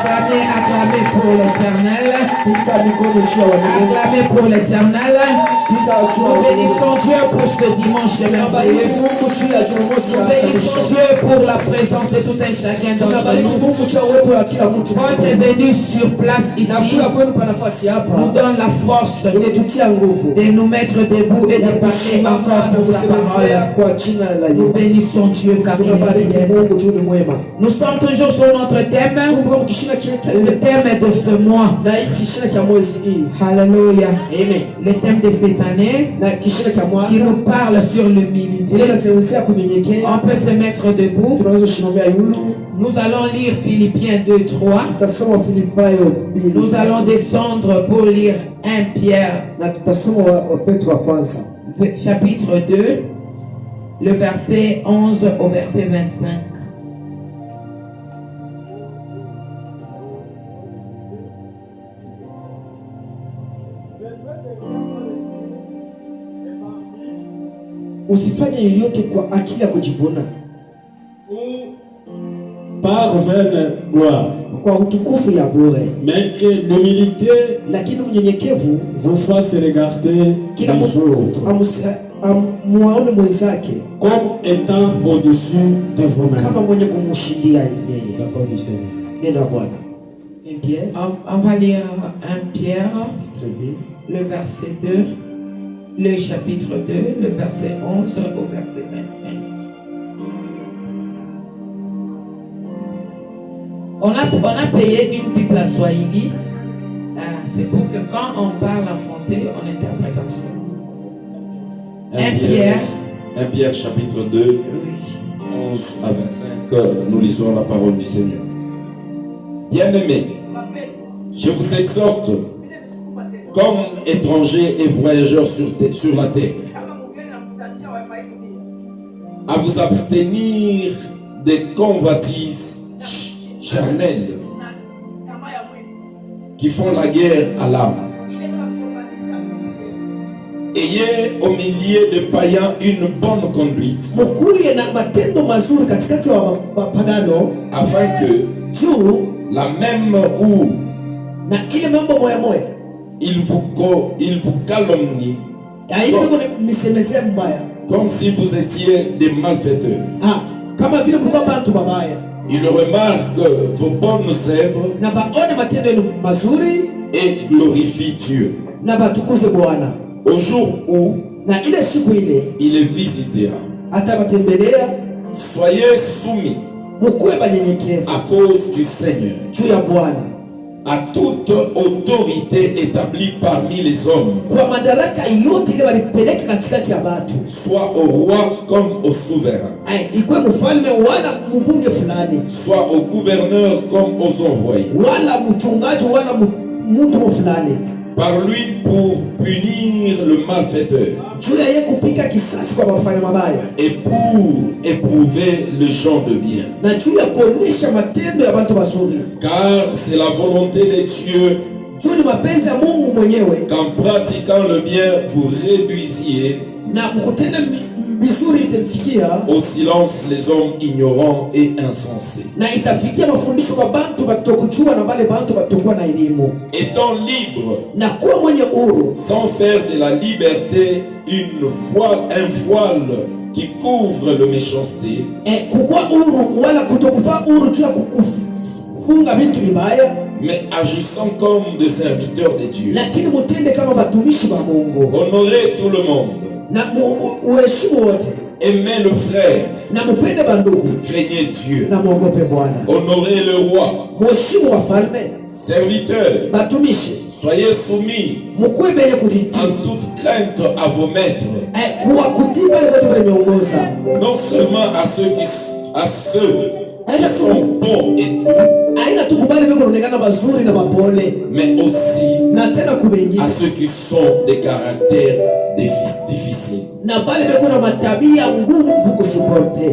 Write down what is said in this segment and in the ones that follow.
Acclamez pour l'Éternel. Acclamez pour l'Éternel. Nous bénissons Dieu pour ce dimanche merveilleux. Nous bénissons Dieu pour la présence de tout un chacun d'entre nous. Votre venue sur place ici nous donne la force de nous mettre debout et de parler encore pour la parole. Nous bénissons Dieu car il est fidèle. Nous sommes toujours sur notre thème. Le thème de ce mois. Alléluia. Amen. Le thème de cette année qui nous parle sur l'humilité. On peut se mettre debout. Nous allons lire Philippiens 2:3. Nous allons descendre pour lire 1 Pierre chapitre 2, le verset 11 au verset 25. Usifanye yoyote kwa akili ya kujivuna, par vaine gloire, kwa utukufu ya bure, mais que l'humilité, lakini unyenyekevu vous fasse regarder kila les autres muone mwenzake comme étant au-dessus de vous-même. Kama mwenye kumshindia yeye. La parole du Seigneur. Neno la Bwana. On va lire 1 Pierre, le verset 2. Le chapitre 2, le verset 11 au verset 25. On a payé une Bible à Swahili. C'est pour que quand on parle en français, on interprète en Swahili. 1 Pierre chapitre 2, 11 à 25. Nous lisons la parole du Seigneur. Bien-aimés, je vous exhorte, comme étrangers et voyageurs sur la terre, à vous abstenir des convoitises charnelles qui font la guerre à l'âme. Ayez au milieu de païens une bonne conduite, afin que la même où il vous calomnie comme si vous étiez des malfaiteurs. Il remarque vos bonnes œuvres et glorifie Dieu. Au jour où il est visitera, soyez soumis à cause du Seigneur à toute autorité établie parmi les hommes, soit au roi comme au souverain, soit aux gouverneurs comme aux envoyés, par lui pour punir le malfaiteur et pour éprouver les gens de bien. Car c'est la volonté de Dieu qu'en pratiquant le bien vous réduisiez au silence les hommes ignorants et insensés. Étant libres, sans faire de la liberté un voile qui couvre le méchanceté, mais agissant comme des serviteurs de Dieu. Honorez tout le monde. Aimez le frère. Craignez Dieu. Honorez le roi. Serviteurs, soyez soumis en toute crainte à vos maîtres, non seulement à ceux qui sont bons et doux, mais aussi à ceux qui sont des caractères difficiles.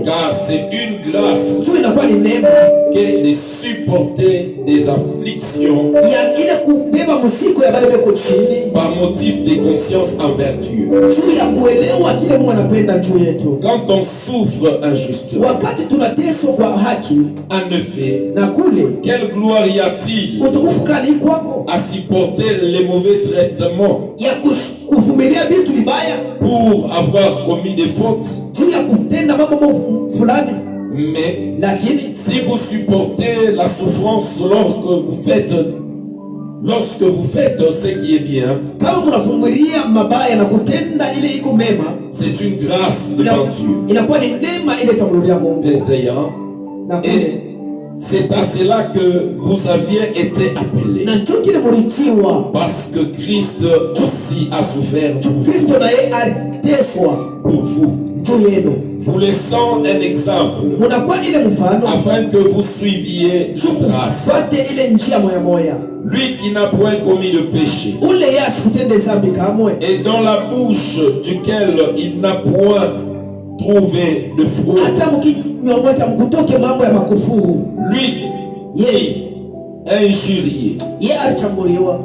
Car c'est une grâce que de supporter des afflictions ya ile kubeba mzigo ya bale beko chini par motif de conscience envers Dieu. juu ya kuelewa kile Mungu anapenda juu yetu. Quand on souffre injustement, Wakati tunateswa kwa haki en effet, na kule, quelle gloire y a-t-il utukufu kani kwako à supporter les mauvais traitements ya kuvumilia vitu vibaya pour avoir commis des fautes? juu ya kutenda mambo fulani, Mais lakini si vous supportez la souffrance lorsque vous faites ce qui est bien, kama mnavumilia mabaya na kutenda ile iko mema, c'est une grâce devant Dieu. inakuwa ni neema ile tamrudia Mungu. 21. Na Et kule c'est à cela que vous aviez été appelés. na njoo kile mulitiwa Parce que Christ aussi a souffert juu Kristo naye aliteswa pour vous, juu yenu, vous laissant un exemple munakuwa ile mfano afin que vous suiviez la grâce. fuate ile njia moya moya, Lui qui n'a point commis le péché ule yeye asikutende dhambi kamwe, et dans la bouche duquel il n'a point trouvé de fraude. hata mkinywa moja mkutoke mambo ya makufuru. Lui Yeye injurié yeye alichambuliwa,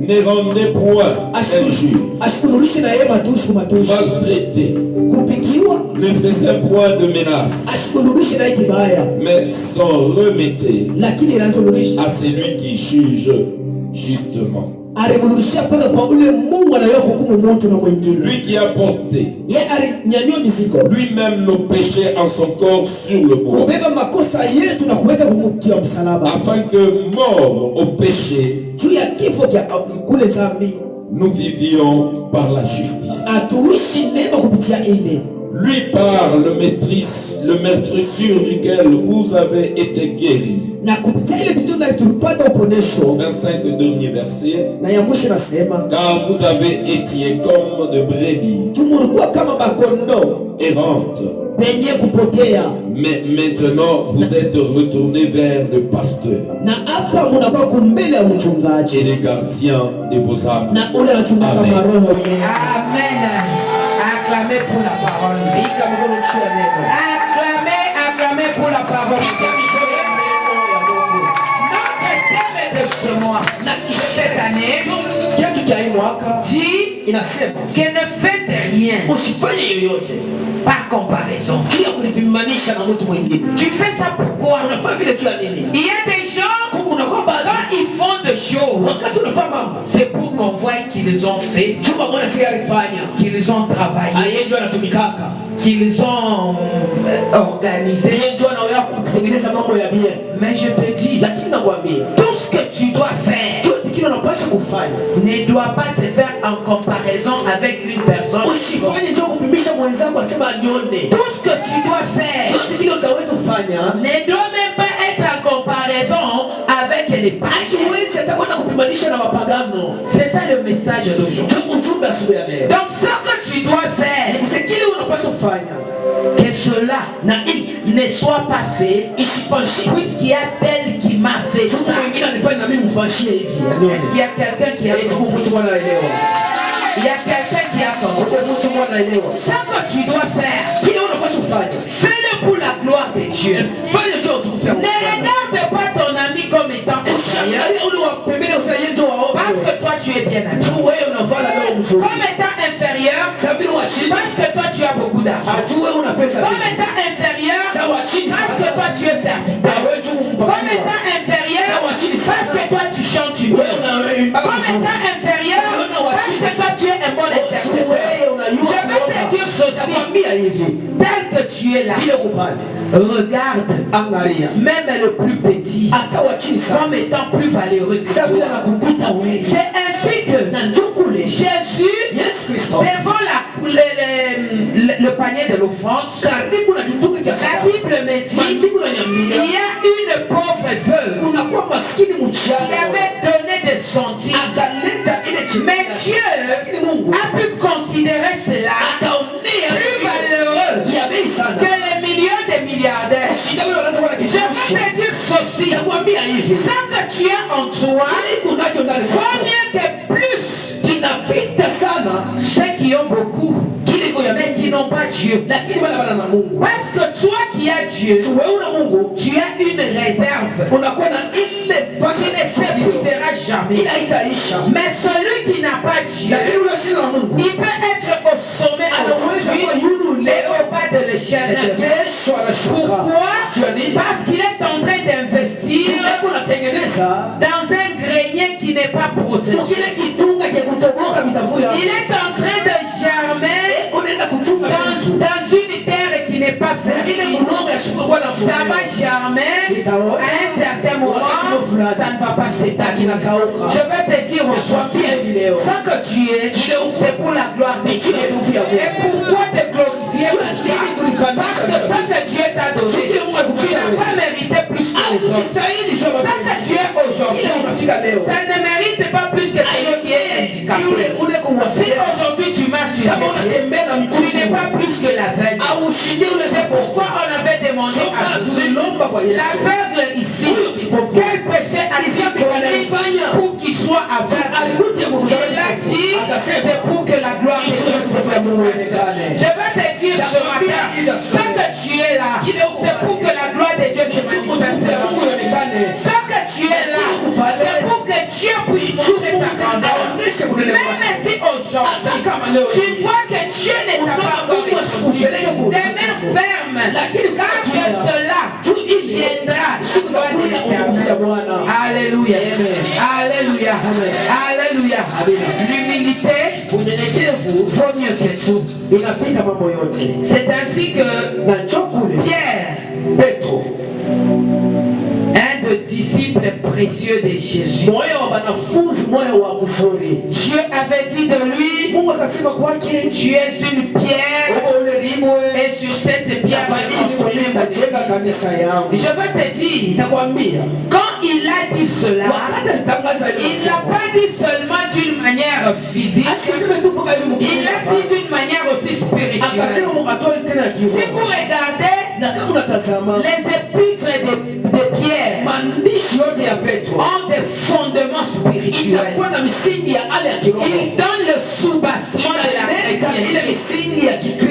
ne rendait point injure, ashikunulishi na yeye matusi maltraité, kupikiwa, ne faisait point de menaces, ashikunulishi na yeye kibaya, mais s'en remettait lakini anazululisha à celui qui juge justement. alimrudishia mpaka kwa ule Mungu anayewa kuhukumu mtu na mwingine. Lui qui a porté Yeye alinyanyua mizigo, lui-même nos péchés en son corps sur le bois, kubeba makosa yetu na kuweka kumutia msalaba, afin que, mort au péché, juu ya kifo cha kule dhambi, nous vivions par la justice. atuishi neema kupitia ile. Lui par le meurtrissure duquel vous avez été guéris. Na kupitia ile bidii na tulipata uponesho. 25 dernier verset. Na ya mwisho nasema, car vous avez été comme de brebis tumulikuwa kama makondo errantes, penye kupotea, mais maintenant vous êtes retournés vers le pasteur na hapa munakuwa kumbele ya et mchungaji les gardiens de vos âmes. na ule anachungaga Amen. maroho. Amen. Acclamez pour la parole. Acclamez pour la parole. Notre thème de ce mois, cette année, Kiatu cha hii mwaka dit inasema que ne faites rien usifanye yoyote par comparaison. juu ya kulivimanisha na mtu mwingine. Tu fais ça pourquoi? Unafanya vile tu ya nini? Il y a des gens, Kuku unakuwa baadhi quand ils font des choses, wakati unafanya mambo c'est pour qu'on voie qu'ils ont fait, chuma mwana si alifanya qu'ils ont travaillé, yeye ndio anatumikaka, qu'ils ont organisé. yeye ndio anaweza kutengeneza mambo ya bien. Mais je te dis, Lakini nakwambia tout ce que tu dois faire yote kile unapaswa kufanya ne doit pas se faire en comparaison avec une personne. usifanye ndio kupimisha mwenzako asema anione. Tout ce que tu dois faire Yote kile utaweza kufanya ne doit même pas être en comparaison avec les païens. haiwezi atakwenda kupimanisha na mapagano. C'est ça le message d'aujourd'hui. Ndio ujumbe asubuhi ya leo. Donc ce que tu dois faire, Ni kile unapaswa kufanya que cela na ili ne soit pas fait, isifanyike. puisqu'il y a tel qui m'a fait Mtu ça. mwingine anifanye na mimi mfanyie hivi. Est-ce qu'il y a quelqu'un qui a compris? Mtu anaelewa. Il y a quelqu'un qui a compris. Mtu anaelewa. Ce que tu dois faire, Kile unapaswa kufanya. fais-le pour la gloire de Dieu. Fanya ndio utukufu wa Ne Mungu. regarde pas ton ami comme étant inférieur, Usiangalie ule wa pembeni usiangalie ndio parce waovu. que toi tu es bien habillé. Tu wewe unavaa leo mzuri. Comme étant inférieur, Sasa vile wa chini, parce que toi tu as beaucoup d'argent. ajue una pesa Comme mingi. étant inférieur, Sasa wa chini parce que sana. toi tu es Na serviteur. wewe tu Comme mpaka. étant inférieur, parce que toi tu chantes une Wewe bien. unaimba Comme vizuri. étant inférieur, parce que toi tu es un bon intercesseur. Wewe unayua Je vais te dire ceci, nakwambia hivi. tel que tu es là, Vile kupande. regarde Angalia. même le plus petit Hata wa chini sana. comme étant plus valeureux que Sasa vile toi. anakupita wewe. C'est ainsi que Na ndio kule. Jésus, Yesu Kristo. devant le panier de l'offrande, Karibu na kitu cha la sadaka. Bible me dit, Maandiko il yananiambia y a une pauvre veuve kunakuwa maskini qui mchana. avait donné des centimes. Akaleta ile chini. Mais Dieu Lakini Mungu a pu considérer cela akaonea plus valeureux ya bei sana. que les millions de milliardaires. Shida wewe unaweza kuwa na Je kitu. vais te dire ceci, Nakwambia hivi. ce que tu as en toi Kile kunacho ndani vaut yako mieux que plus kinapita sana ceux qui ont beaucoup kile iko ya mais bei. qui n'ont pas Dieu. Lakini wale wana na Mungu. Parce que toi qui qui as Dieu, tu as une réserve qui ne s'épuisera jamais. Mais celui qui n'a pas Dieu, il peut être au sommet aujourd'hui et au bas de l'échelle. Pourquoi? Parce qu'il est en train d'investir dans un grenier qui n'est pas protégé. Il est en train de germer dans une terre qui n'est pas fertile. Ça va germer à un certain moment, ça ne va pas s'établir. Je vais te dire aujourd'hui, sans que tu es, c'est pour la gloire de Dieu. Et pourquoi te glorifier pour ça? Parce que ça que Dieu t'a donné, tu n'as pas mérité plus que les autres. Ça que tu es aujourd'hui, ça ne mérite pas plus que celui qui est handicapé. Si aujourd'hui tu marches sur les pieds, tu n'es pas plus que l'aveugle. C'est pourquoi on avait demandé à Jésus, l'aveugle ici, quel péché a-t-il commis pour qu'il soit aveugle? Et là dit, c'est pour que la gloire de Dieu se fasse. Je vais te dire ce matin, ce que tu es là, c'est pour que la gloire de Dieu se manifeste. Ce que tu es là, c'est pour que Dieu puisse montrer sa grandeur. Même si aujourd'hui, tu vois que Dieu ne t'a pas encore répondu, demeure ferme, car que cela viendra. Alléluia. Alléluia. Alléluia. L'humilité vaut mieux que tout. C'est ainsi que Pierre, un des disciples précieux de Jésus, Dieu avait dit de lui, tu es une pierre et sur cette pierre je construirai mon église. Je veux te dire, quand il a dit cela, il n'a pas dit seulement d'une manière physique, il a dit d'une manière aussi spirituelle. Si vous regardez les épîtres de Pierre ont des fondements spirituels. Il donne le soubassement de la chrétienté.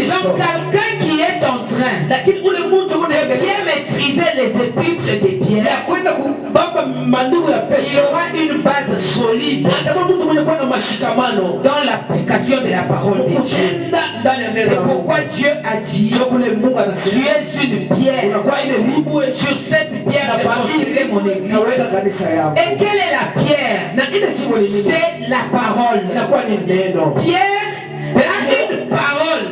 Donc quelqu'un qui est en train de bien maîtriser les épîtres de Pierre, il y aura une base solide dans l'application de la parole de Dieu. C'est pourquoi Dieu a dit, tu es une pierre, sur cette pierre je construirai mon église. Et quelle est la pierre? C'est la parole. Pierre a une parole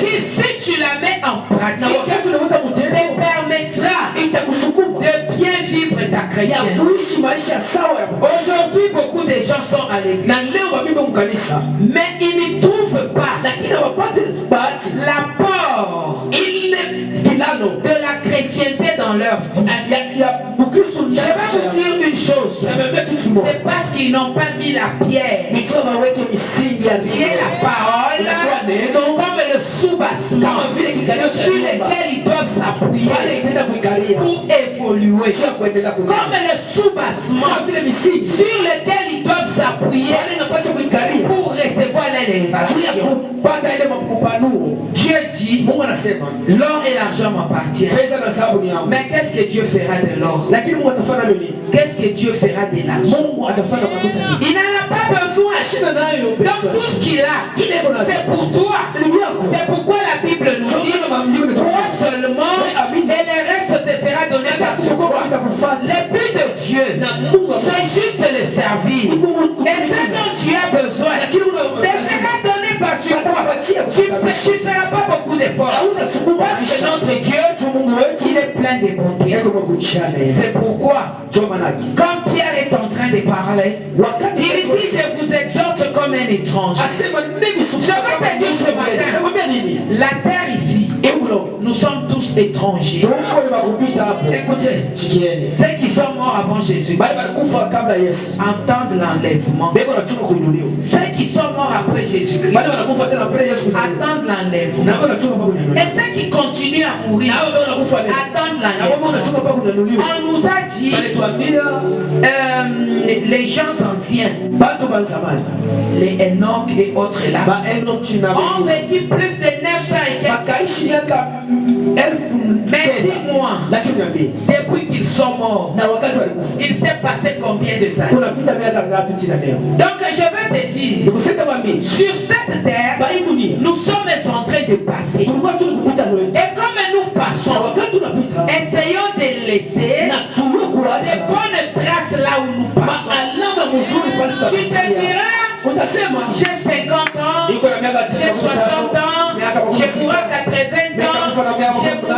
qui, si tu la mets en pratique, te permettra de bien vivre ta chrétienne. Aujourd'hui, beaucoup de gens sont à l'église, mais ils ne trouvent pas l'apport de la chrétienté dans leur vie. Je vais vous dire une chose, c'est parce qu'ils n'ont pas mis la pierre, qui est la parole, comme le soubassement sur lequel ils doivent s'appuyer pour évoluer, comme le soubassement sur lequel ils doivent s'appuyer pour recevoir l'élévation. Dieu dit, l'or et l'argent m'appartiennent. Mais qu'est-ce que Dieu fera de l'or? Qu'est-ce que Dieu fera de l'argent? Il n'en a pas besoin. Donc tout ce qu'il a, c'est pour toi. C'est pourquoi la Bible nous dit, toi seulement et le reste te sera donné par ce croix. Le but de Dieu, c'est juste le servir. Et ce dont tu as besoin te sera donné par ce croix. Tu ne feras pas beaucoup d'efforts. Parce que notre Dieu, il est plein de bonté. C'est pourquoi, quand Pierre est en train de parler, il dit, je vous exhorte comme un étranger. Je vais te dire ce matin, la terre ici, nous sommes tous étrangers. Écoutez, ceux qui sont morts avant Jésus entendent l'enlèvement. Ceux qui sont morts après Jésus-Christ attendent l'enlèvement. Et ceux qui continuent à mourir attendent l'enlèvement. On nous a dit, les gens anciens, les Enoch et autres là, ont vécu plus de 900 900 et quelques. Wakaishi miaka 1000. Mais dis-moi, Lakini niambie, depuis qu'ils sont morts, na wakati walikufa il s'est passé combien de années? kunapita miaka ngapi tena leo? Donc je veux te dire, Nikusema kwambie, sur cette terre, kwa hii dunia nous sommes en train de passer. tulikuwa tunapita leo. Et comme nous Na passons, wakati tunapita essayons de laisser na tuwe des kuacha bonnes traces là où nous passons. maalama mzuri pale Tu te tutapitia. diras, Utasema j'ai 50 ans, iko na miaka j'ai 60 ans, j'ai pour 80 ans, j'ai pour 100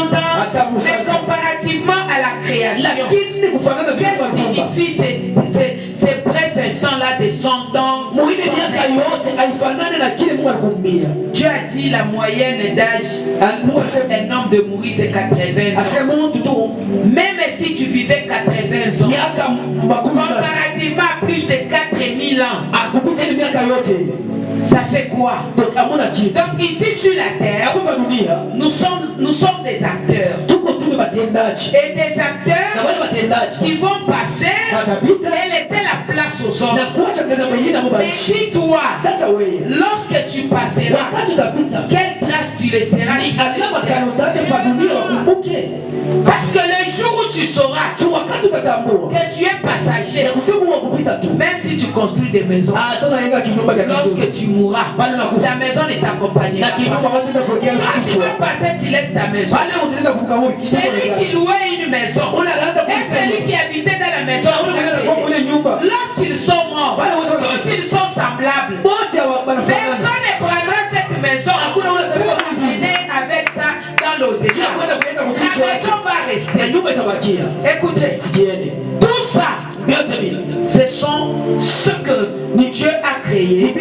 ans, mais comparativement à la création, lakini kufanana vile qu'est-ce kwa que nyumba. signifie ces brefs instants-là de 100 ans? Mwile miaka yote haifanani na kile Mungu alikumia. Dieu a dit la moyenne d'âge Mungu asema un homme de mourir c'est 80 ans. asema mtu tu Même si tu vivais 80 ans, miaka makumi na comparativement à plus de 4000 ans, akupita ile miaka yote ile. ça fait quoi? Donc hamuna kitu. Donc ici sur la terre, Hapa dunia nous sommes des acteurs. tuko tu watendaji. Et des Na acteurs wale watendaji qui vont passer watapita et laisser la place aux na autres. kuacha tena wengine ambao Mais waishi. dis-toi, Sasa wewe lorsque tu passeras, wakati utapita quelle place tu laisseras? ni alama kama utacha pa dunia wakumbuke. Parce que le jour où tu sauras Tu wakati utatambua que tu es passager, ya kusema wa kupita tu. même si tu construis des maisons, Tuna yenga kinyumba cha lorsque kizuri. tu mourras, Pale na kufa. ta maison ne t'accompagnera Na kinyumba pas. basi na kuwekea Quand tu kichwa. vas passer, tu laisses ta maison. Pale utaenda kuvuka huko kinyumba. Celui qui louait une maison et celui qui habitait dans la maison, lorsqu'ils sont morts, tous ils sont semblables. Personne ne prendra cette maison pour emmener avec ça dans l'au-delà. La maison va rester. Écoutez, tout ça, ce sont ce que Dieu a créé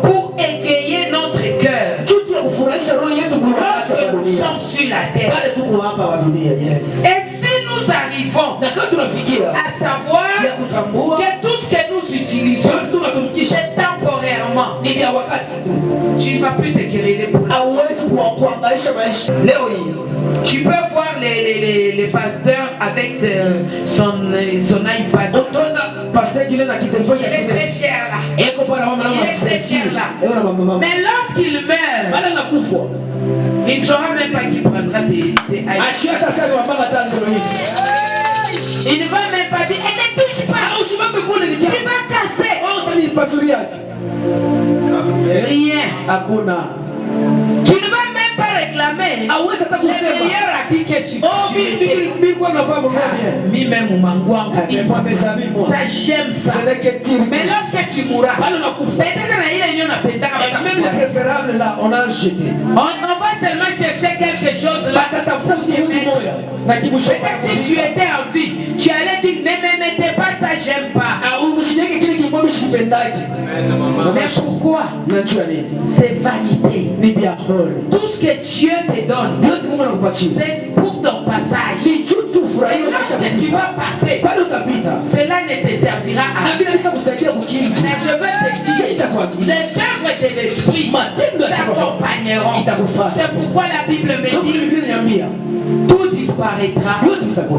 pour égayer notre cœur lorsque nous sommes sur la terre. Et si nous arrivons à savoir que tout ce que nous utilisons, c'est temporairement, tu ne vas plus te quereller pour la. Tu peux voir les pasteurs avec son iPad. Il est très fier là. Il est très fier là. Mais lorsqu'il meurt, il ne saura même pas qui prendra ses iPads. Il ne va même pas dire, ne touche pas, tu vas casser. Rien. Tu ne vas même pas réclamer les meilleurs habits que tu même ça j'aime ça. Mais lorsque tu mourras, on va seulement chercher quelque chose là. Peut-être si tu étais en vie, tu allais dire ne me mettez pas ça, j'aime pas. Mais pourquoi? C'est vanité. Tout ce que Dieu te donne, c'est pour ton passage. Et lorsque tu vas passer, cela ne te servira à rien. Mais je veux te dire, les œuvres de l'esprit t'accompagneront. C'est pourquoi la Bible me dit, tout disparaîtra,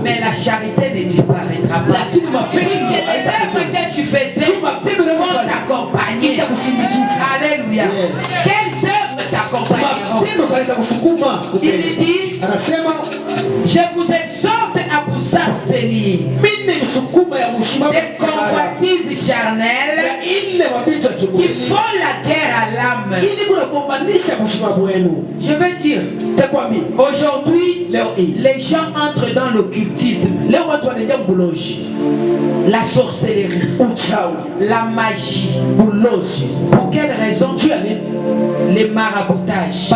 mais la charité ne disparaîtra pas. Puisque les œuvres que tu faisais vont t'accompagner. Alléluia. Quelles œuvres t'accompagneront? Il dit, je vous exhorte à vous abstenir des convoitises charnelles qui font la guerre à l'âme. Je veux dire, aujourd'hui, les gens entrent dans l'occultisme, la sorcellerie, la magie. Pour quelle raison? Les maraboutages,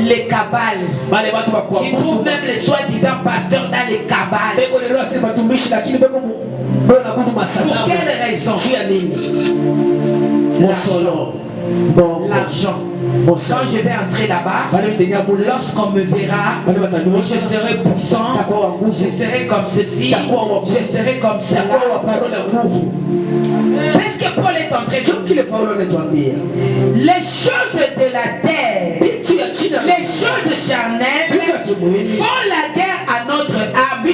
les cabales. Tu trouves même les soi-disant pasteurs dans les cabales. Pour quelle raison? L'argent. Quand je vais entrer là-bas, lorsqu'on me verra, je serai puissant, je serai comme ceci, je serai comme cela. C'est ce que Paul est en train de dire. Les choses de la terre, les choses charnelles font la guerre à notre âme.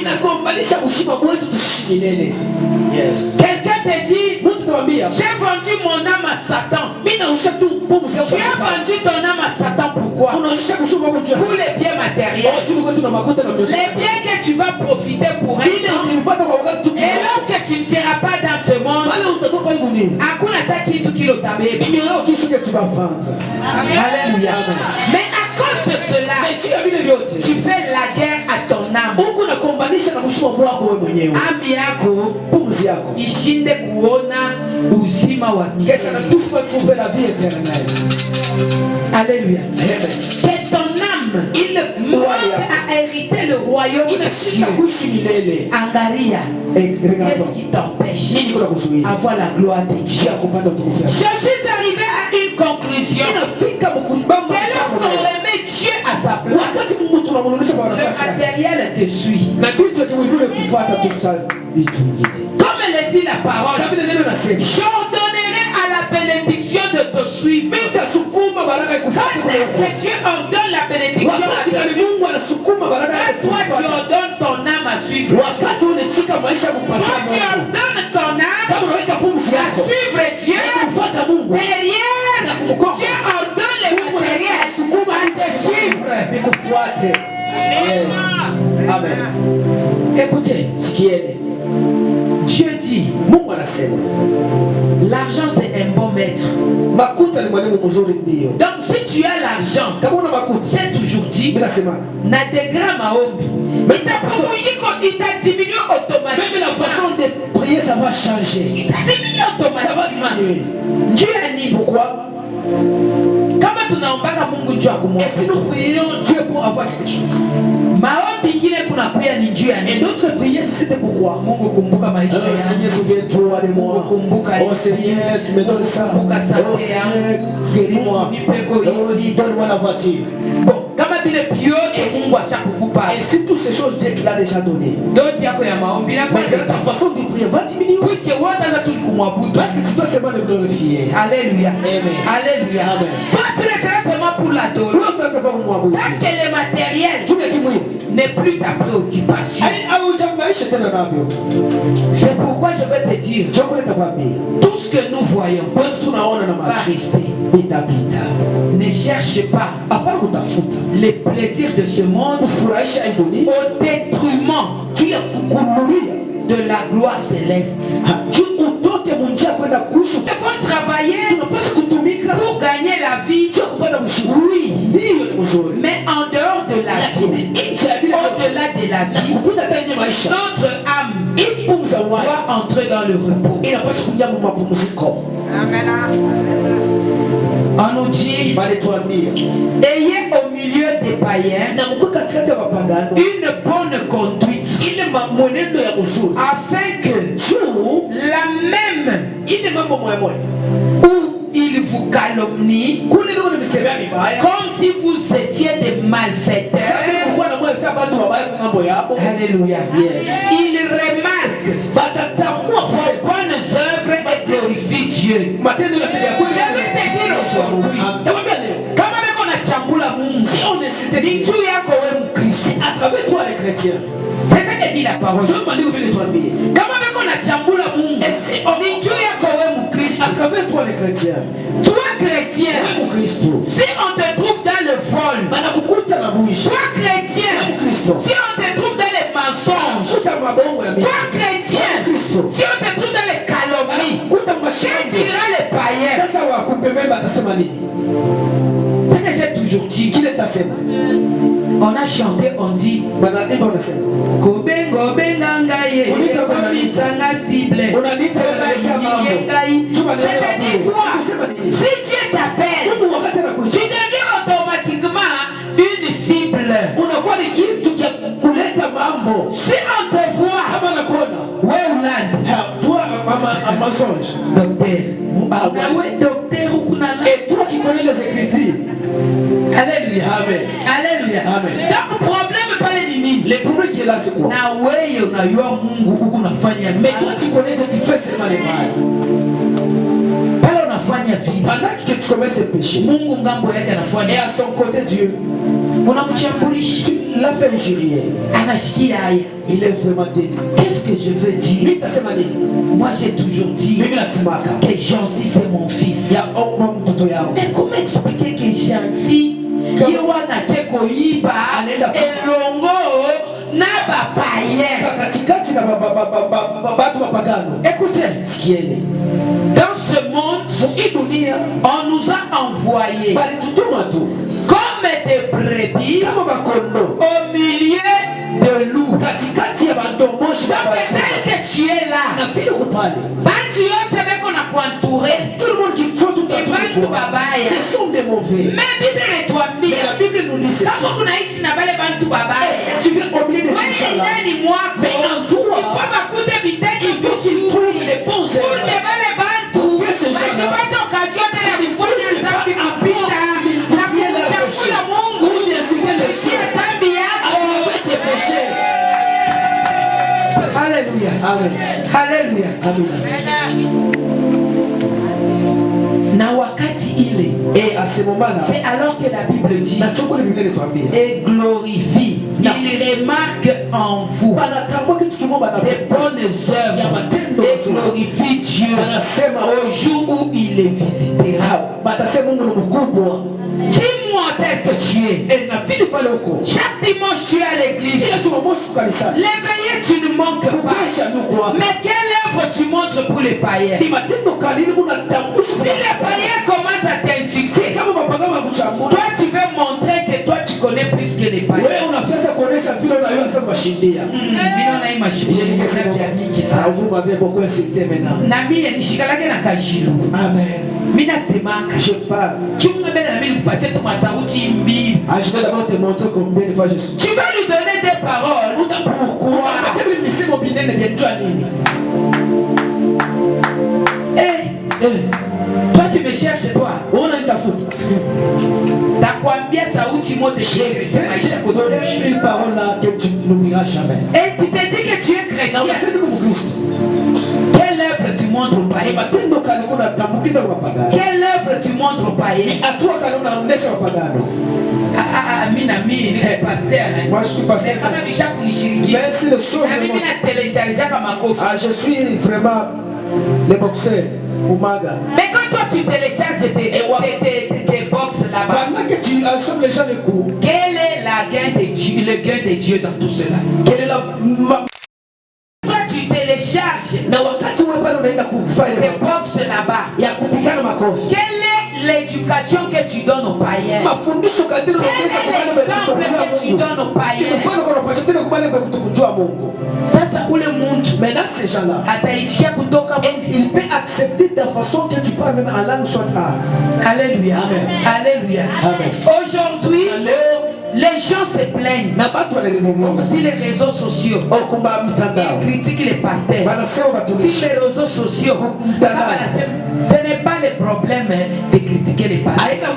Quelqu'un te dit, j'ai vendu mon âme à Satan. Tu as vendu ton âme à Satan, pourquoi? Pour les biens matériels. Les biens que tu vas profiter pour un temps. Et lorsque tu ne seras pas dans ce monde, Alléluia. Mais à cause de cela, tu fais la guerre à ton âme. Ami yako ishinde kuona uzima wa milele. Alléluia. Que ton âme a hérité le royaume de Dieu. Angaria, qu'est-ce qui t'empêche avoir la gloire de Dieu? Je suis arrivé à une conclusion. Que lorsqu'on remet Dieu à sa place, le matériel te suit. Comme le dit la parole, j'ordonnerai à la bénédiction de te suivre. Quand est-ce que Dieu ordonne la bénédiction à te suivre? Toi tu ordonnes ton âme à suivre. Toi tu ordonnes ton âme à suivre Dieu. Derrière, Dieu ordonne le matériel à te suivre. Amen. Écoutez, Dieu dit, l'argent c'est un bon maître. Donc si tu as l'argent, j'ai toujours dit, n'a des grammes à ombi. Mais il t'a diminué automatiquement. Même la façon de prier, ça va changer. Il t'a diminué automatiquement. Dieu a dit. Pourquoi? Et si nous prions Dieu pour avoir quelque chose, et d'autres prières, c'était pourquoi? Oh Seigneur, souviens-toi de moi. Oh Seigneur, me donne ça. Oh Seigneur, guéris-moi. Oh, donne-moi la voiture. Et si toutes ces choses Dieu l'a déjà donné, mais ta façon de prier va diminuer. Parce que tu dois seulement le glorifier. Alléluia. Amen. Alléluia. Amen. Pas seulement pour l'adorer. Parce que le matériel n'est plus ta préoccupation. C'est pourquoi je vais te dire, tout ce que nous voyons va rester. Ne cherche pas les plaisirs de ce monde au détriment de la gloire céleste. Nous devons travailler pour gagner la vie. Oui, mais en dehors de la vie, au-delà de la vie, notre âme doit entrer dans le repos. On nous dit, ayez au milieu des païens une bonne conduite, afin que la même où il vous calomnie, comme si vous étiez des malfaiteurs. Alléluia. Il remarque vos bonnes œuvres et glorifie Dieu. Je vais te dire aujourd'hui, kama beko na chambula Mungu, ni juu yako wewe Mkristo. C'est ce que dit la parole. Kama beko na chambula Mungu, ni juu yako wewe Mkristo. Toi chrétien, si on te trouve dans le vol, toi chrétien, si on te trouve dans les mensonges, toi chrétien, si on te trouve dans les calomnies, qu'est-ce que dira les païens? C'est que j'ai toujours dit. On a chanté, on dit Kobengo bengangaye, komisanga cible. C'est-à-dire quoi? Si Dieu t'appelle, tu deviens automatiquement une cible. Si on te voit, docteur, et toi qui connais les Écritures. Alléluia. Amen. Alléluia. Amen. Donc problème pas les nini. Le problème qui est là c'est quoi? Na wewe unajua Mungu huku unafanya. Mais toi tu connais que tu fais seulement les mal. Pale unafanya vile. Pendant que tu commets ce péché. Mungu ngambo yake anafanya. Et à son côté Dieu. unamchambulisha, la fait injurier, anashikia haya. il est vraiment déni. Qu'est-ce que je veux dire? Moi j'ai toujours dit que Jancy c'est mon fils. Mais comment expliquer que Jancy yewana keko yiba elongo na bapayen? Écoutez, dans ce monde, on nous a envoyés comme des brebis au milieu de loups. Donc tel que tu es là, tout le monde qui faut tout entouré, ce sont des mauvais. Mais la Bible nous dit c'est ça. Tu veux oublier de ces gens-là, mais en toi, il faut qu'ils trouvent les bons élèves pour que ces gens-là Alléluia. Amen. Alléluia. Amen. Na wakati ile, et à ce moment-là, c'est alors que la Bible dit et glorifie. Il remarque en vous des bonnes œuvres et glorifie Dieu au jour où il les visitera. Dis-moi tel que tu es. Chaque dimanche tu es à l'église. L'éveillé tu ne manques pas. Mais quelle œuvre tu montres pour les païens? Si les païens commencent à t'insulter, toi tu veux montrer que toi tu connais plus que les païens. Vous m'avez beaucoup insulté maintenant. Amen. Je parle. Je vais d'abord te montrer combien de fois je suis. Tu vas lui donner des paroles. Pourquoi? Toi tu me cherches toi. T'as combien ça où tu montes? Je vais te donner une parole là que tu n'oublieras jamais. Et tu te dis que tu es chrétien. Quelle œuvre tu montres au païen? Quelle œuvre tu montres au païen? Moi je suis pasteur. Mais c'est le chose. Je suis vraiment le boxeur Umaga. Mais quand toi tu télécharges tes box là-bas, pendant que tu assembles les gens les coups, quel est le gain de Dieu dans tout cela? Quelle est la toi tu télécharges tes box là-bas, quelle est l'éducation que tu donnes aux païens? Quel est l'exemple que tu donnes aux païens? Sasa ule muntu ces gens-là, ataitikia kutoka il peut accepter ta façon que tu parles même en langue soit arabe. Alléluia. Amen. Alléluia. Amen. Aujourd'hui, les gens se plaignent sur les réseaux sociaux. Ils critiquent les pasteurs. Sur les réseaux sociaux, ce n'est pas le problème de critiquer les pasteurs.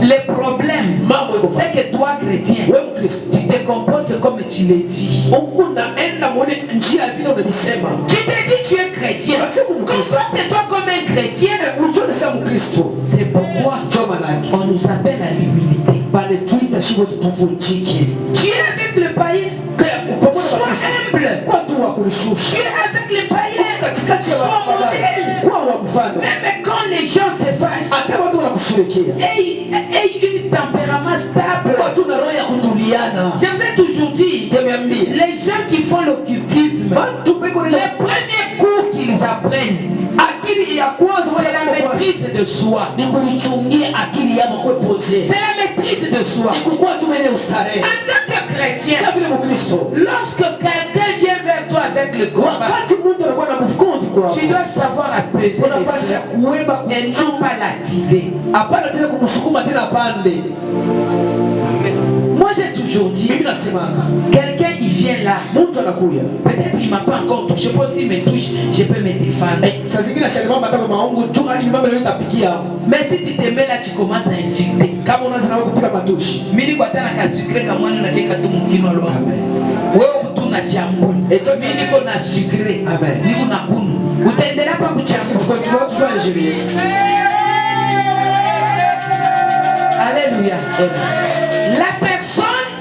Le problème, c'est que toi, chrétien, tu te comportes comme tu le dis. Tu te dis que tu es chrétien. Comporte-toi comme un chrétien. C'est pourquoi on nous appelle à l'humilité. Tu es avec le païen. Sois humble. Tu es avec les païens. Sois modèle. Même quand les gens se fâchent, aie une tempérament stable. Je vais toujours dire, les gens qui font l'occultisme, les premiers cours qu'ils apprennent, c'est la maîtrise de soi. C'est la maîtrise de soi. En tant que chrétien, lorsque quelqu'un vient vers toi avec le combat, tu dois savoir apaiser les fleurs et non pas l'attiser. Moi j'ai toujours dit, quelqu'un il vient là, peut-être il m'a pas encore touché, je sais pas s'il me touche, je peux me défendre. Mais si tu te mets là, tu commences à insulter. Mini kwa tana kasucre kama na keka tu mkino lo. Wewe tu na chambuli. Mini ko na sucre. Ni una kunu. Utaendelea pa kuchambuli. Alléluia. La personne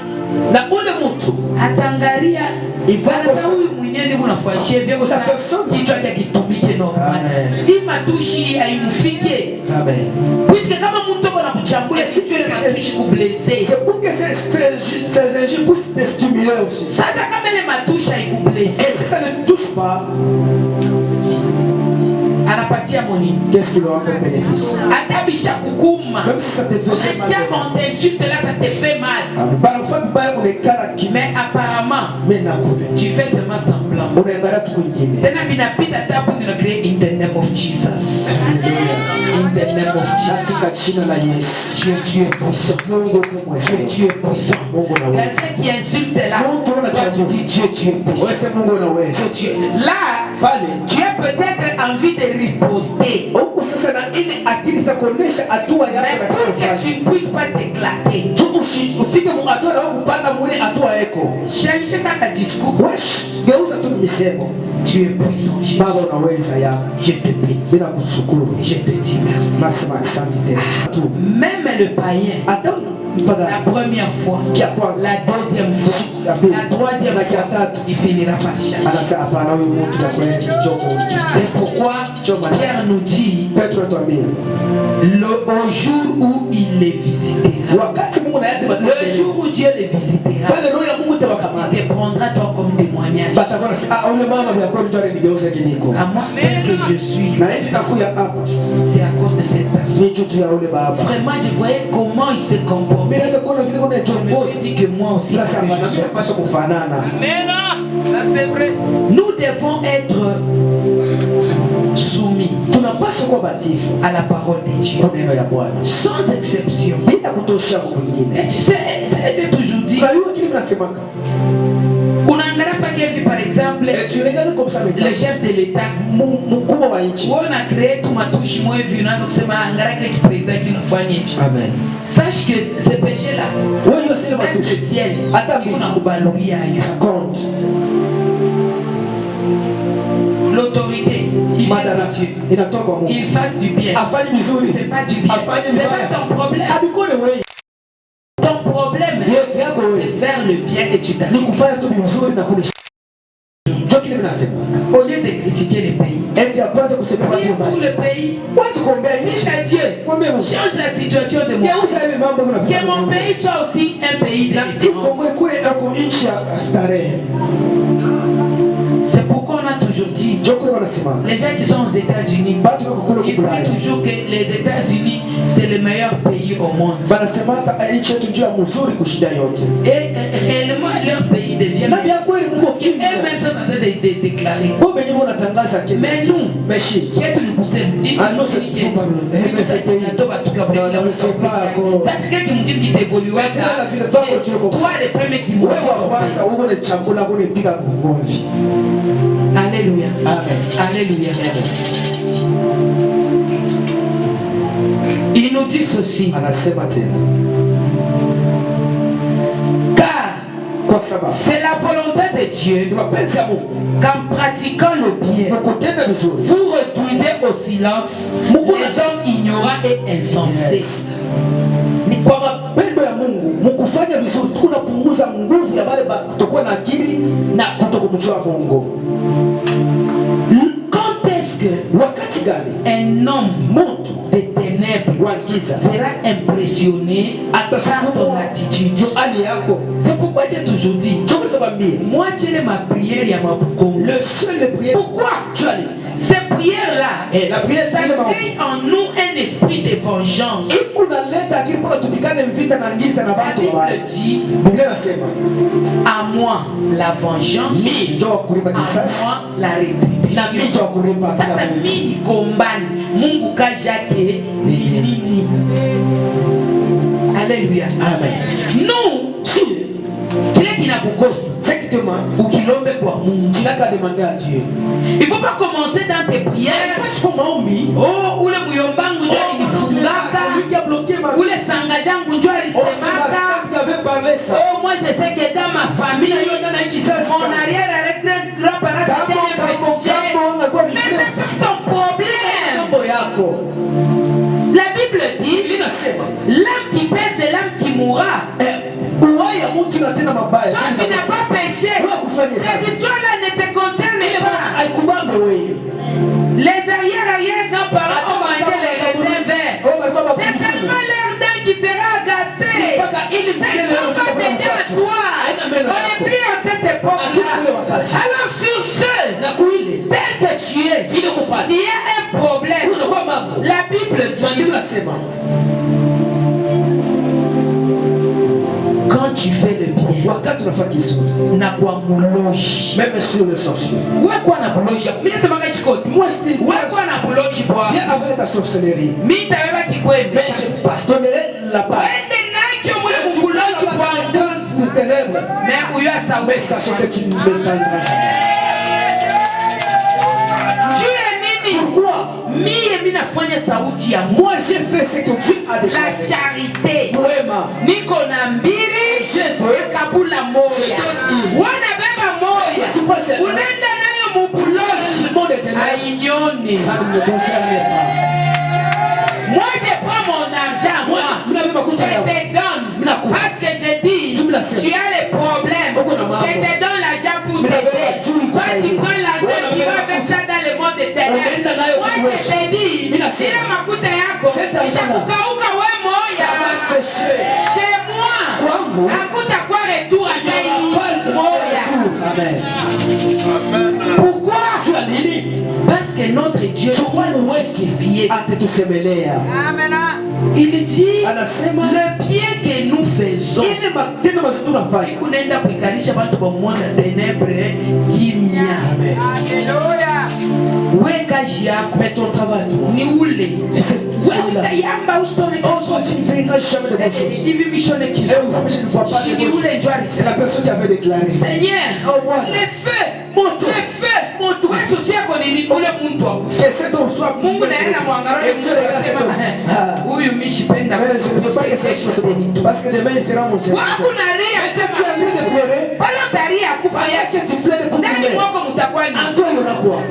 na ule mtu atangalia Ivako huyu mwenyewe unafashia vyako sana kichwa chake kitumike normal. Hii matushi haimfike. Amen. Puisque kama mtu ana kuchambua kitu ile matushi kublesser. C'est pour que ces injures puissent te stimuler aussi. Sasa kama ile matushi haikublesser. Et si ça ne touche pas, anapatia moni. qu'est-ce qu'il aura comme bénéfice? Atabisha kukuma. Même si ça te fait mal. On t'insulte là, ça te fait mal. Mais apparemment, tu fais seulement semblant. Tena binapita tapu nina créer in the name of Jesus. In the name of Jesus. Dieu est puissant. Dieu est puissant. Quelqu'un qui insulte là, tu dis Dieu est puissant. Là, tu as peut-être envie de riposter. Mais pour que tu ne puisses pas t'éclater, change ta discours. Tu es puissant, Jésus. Je te prie. Je te dis merci. Même le païen, la première fois, la deuxième fois, la troisième fois, il finira par changer. C'est pourquoi Pierre nous dit au jour où il les visitera. Le jour où Dieu les visitera, il te prendra toi comme témoignage. À moi que je suis, c'est à cause de cette personne. Vraiment, je voyais comment il se comporte. Je me suis dit que moi aussi, c'est vrai. Nous devons être soumis à la parole de Dieu, sans exception. Et tu sais, j'ai toujours dit, unaangalia pake hivi par exemple le chef de l'État on a créé tout matushi moi hivi unaanza kusema angalia kile president kinafanya hivi. Amen. Sache que ce péché là wewe sio matushi ciel hata mbingu nakubaluia hiyo l'autorité il fasse du bien, afanye vizuri, c'est pas du bien, c'est pas ton problème. Ton problème, c'est faire le bien et tu t'arrêtes. Au lieu de critiquer le pays, pour le pays, dis à Dieu, change la situation de mon pays. Que mon pays soit aussi un pays de différence. C'est pourquoi on a toujours dit, les gens qui sont aux États-Unis, ils disent toujours que les États-Unis c'est le meilleur pays au monde. Et réellement leur pays devient et même sont en train de déclarer. Mais nous, qui est le poussé, ça c'est quelqu'un qui me dit qu'il évoluera. Toi les premiers qui mourent. Alléluia. Amen. Alléluia. Il nous dit ceci. Car c'est la volonté de Dieu qu'en pratiquant le bien, vous réduisez au silence les hommes ignorants et insensés. Mkufanya vizuri tunapunguza nguvu ya wale kutokuwa na akili na kutokumjua Mungu. Quand est-ce que wakati gani un homme de ténèbres sera impressionné par ton attitude? C'est pourquoi j'ai toujours dit, moi j'ai ma prière ya mabukongo. Le seul prière. Pourquoi? Ces prières-là, ça crée en nous un esprit de vengeance. La Bible dit, à moi la vengeance, à moi la rétribution. Ça c'est mini combat. Mungu kajake nini. Alléluia. Amen. Nous, kile kinakukosa ukilombe kwa Mungu. Il faut pas commencer dans tes prières. Oh, ule muyombangu ndio alifungaka. Ule sangajangu ndio alisemaka. Oh, moi je sais que dans ma famille, mon arrière avec notre grand-parent c'était un petit jet. Mais c'est pas ton problème. La Bible dit, l'âme qui mabaya. Toi, tu n'as pas péché. Cette histoire-là ne te concerne pas. Les arrière-grands-parents ont mangé les raisins verts. C'est seulement l'air d'un qui sera agacé. C'est pas t'aider à toi. On n'est plus à cette époque-là. Alors sur ce, tel que tu es, il y a un problème. La Bible dit, quand tu fais le bien, même sur le sorcier. Viens avec ta sorcellerie. Mais je donnerai la part. Mais sachez que tu ne m'éteindras jamais. Pourquoi? Moi j'ai fait ce que Dieu a déclaré. La charité. Vraiment. Nikonambiri kabula moya. Wana beba moya. Unaenda nayo mubuloshi. Ainyoni. Ça ne me concerne pas. Moi je prends mon argent. Moi je te donne. Parce que je dis, tu as les problèmes. Je te donne l'argent pour t'aider. Toi tu prends l'argent, tu vas avec ça dans le monde éternel. Moi je te dis, il a ma coûte yako. Itakukauka we moya. Chez moi, akuta kwa retour à moya. Amen. Pourquoi? Parce que notre Dieu est justifié. Il dit le bien que nous faisons. Kunaenda kuikalisha watu wa mmoja tenebre kimya. We kazi yako ni ule. Utayamba usitone hivi mishone kizungu. Ni ule ndio alisema. Seigneur, le feu. Wewe sio yako ni ule mtu wako. Mungu naye anamwangalia mtu anasema huyu mishipenda parce que demain il sera mon Seigneur. Hakuna ria pala taria kufa yake ndani mwako mtakuwa ni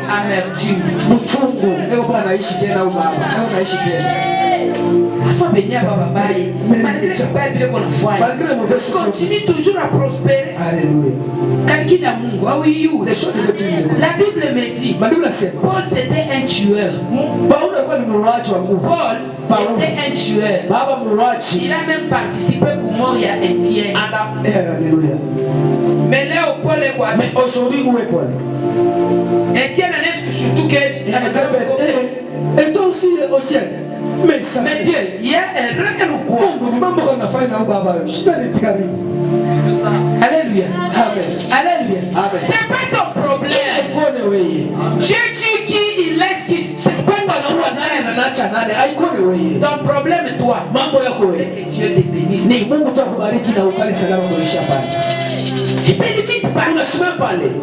amertume. Mchungu leo bwana anaishi tena au baba leo anaishi tena afa benya baba baye malgré que pas bien qu'on foi continue toujours à prospérer. Alléluia. Quelqu'un à Mungu au you. La Bible me dit Paul c'était un tueur. Paul était un tueur. Il a même participé pour mourir à Étienne. Alléluia. Mais là Paul est quoi? Mais aujourd'hui où est Paul? Étienne est surtout que et toi aussi au ciel. Mais Dieu, il y a un regret ou quoi? Alléluia. Alléluia. C'est pas ton problème. Dieu tue qui, il laisse qui. C'est pas ton problème. Ton problème, toi, c'est que Dieu te bénisse. Tu peux limite parler.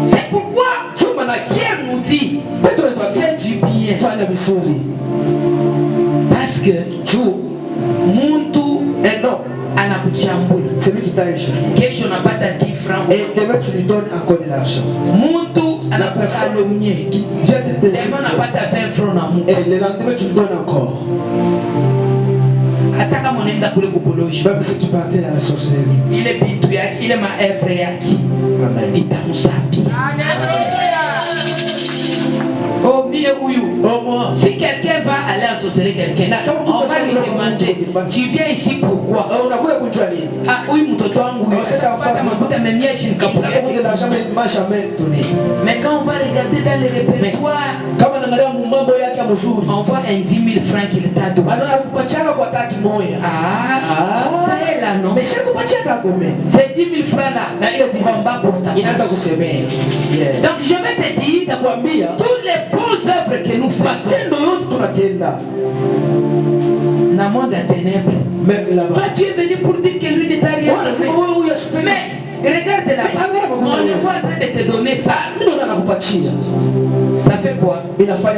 C'est pourquoi Pierre nous dit fais du bien. Parce que Muntu anakuchambula. Celui qui t'a injurié. Kesho unapata 10 francs. Et demain tu lui donnes encore de l'argent. Muntu anakukalomnie. Qui vient de te demain unapata 20 francs na Mungu. Et le lendemain tu lui donnes encore. Ataka monenda kule kuboloshi. Même si tu partais à la sorcellerie. Il est bitu yaki, il est ma œuvre yaki. Amen. Itamusabi. Oh bien ouyu. Oh moi. Si quelqu'un va aller en sorcellerie quelqu'un, on va lui demander, tu viens ici pourquoi? Ah oui, mtoto wangu. Mais quand on va regarder dans le répertoire, on voit un 10 000 francs qu'il t'a donné. Ça est là, non? C'est 10 000 francs là. Combat pour ta cause. Donc je vais te dire, toutes les bonnes œuvres que nous faisons dans le monde des ténèbres. Toi tu es venu pour dire que lui n'est rien. Mais regarde là, on est en train de te donner ça. Ça fait quoi? Ça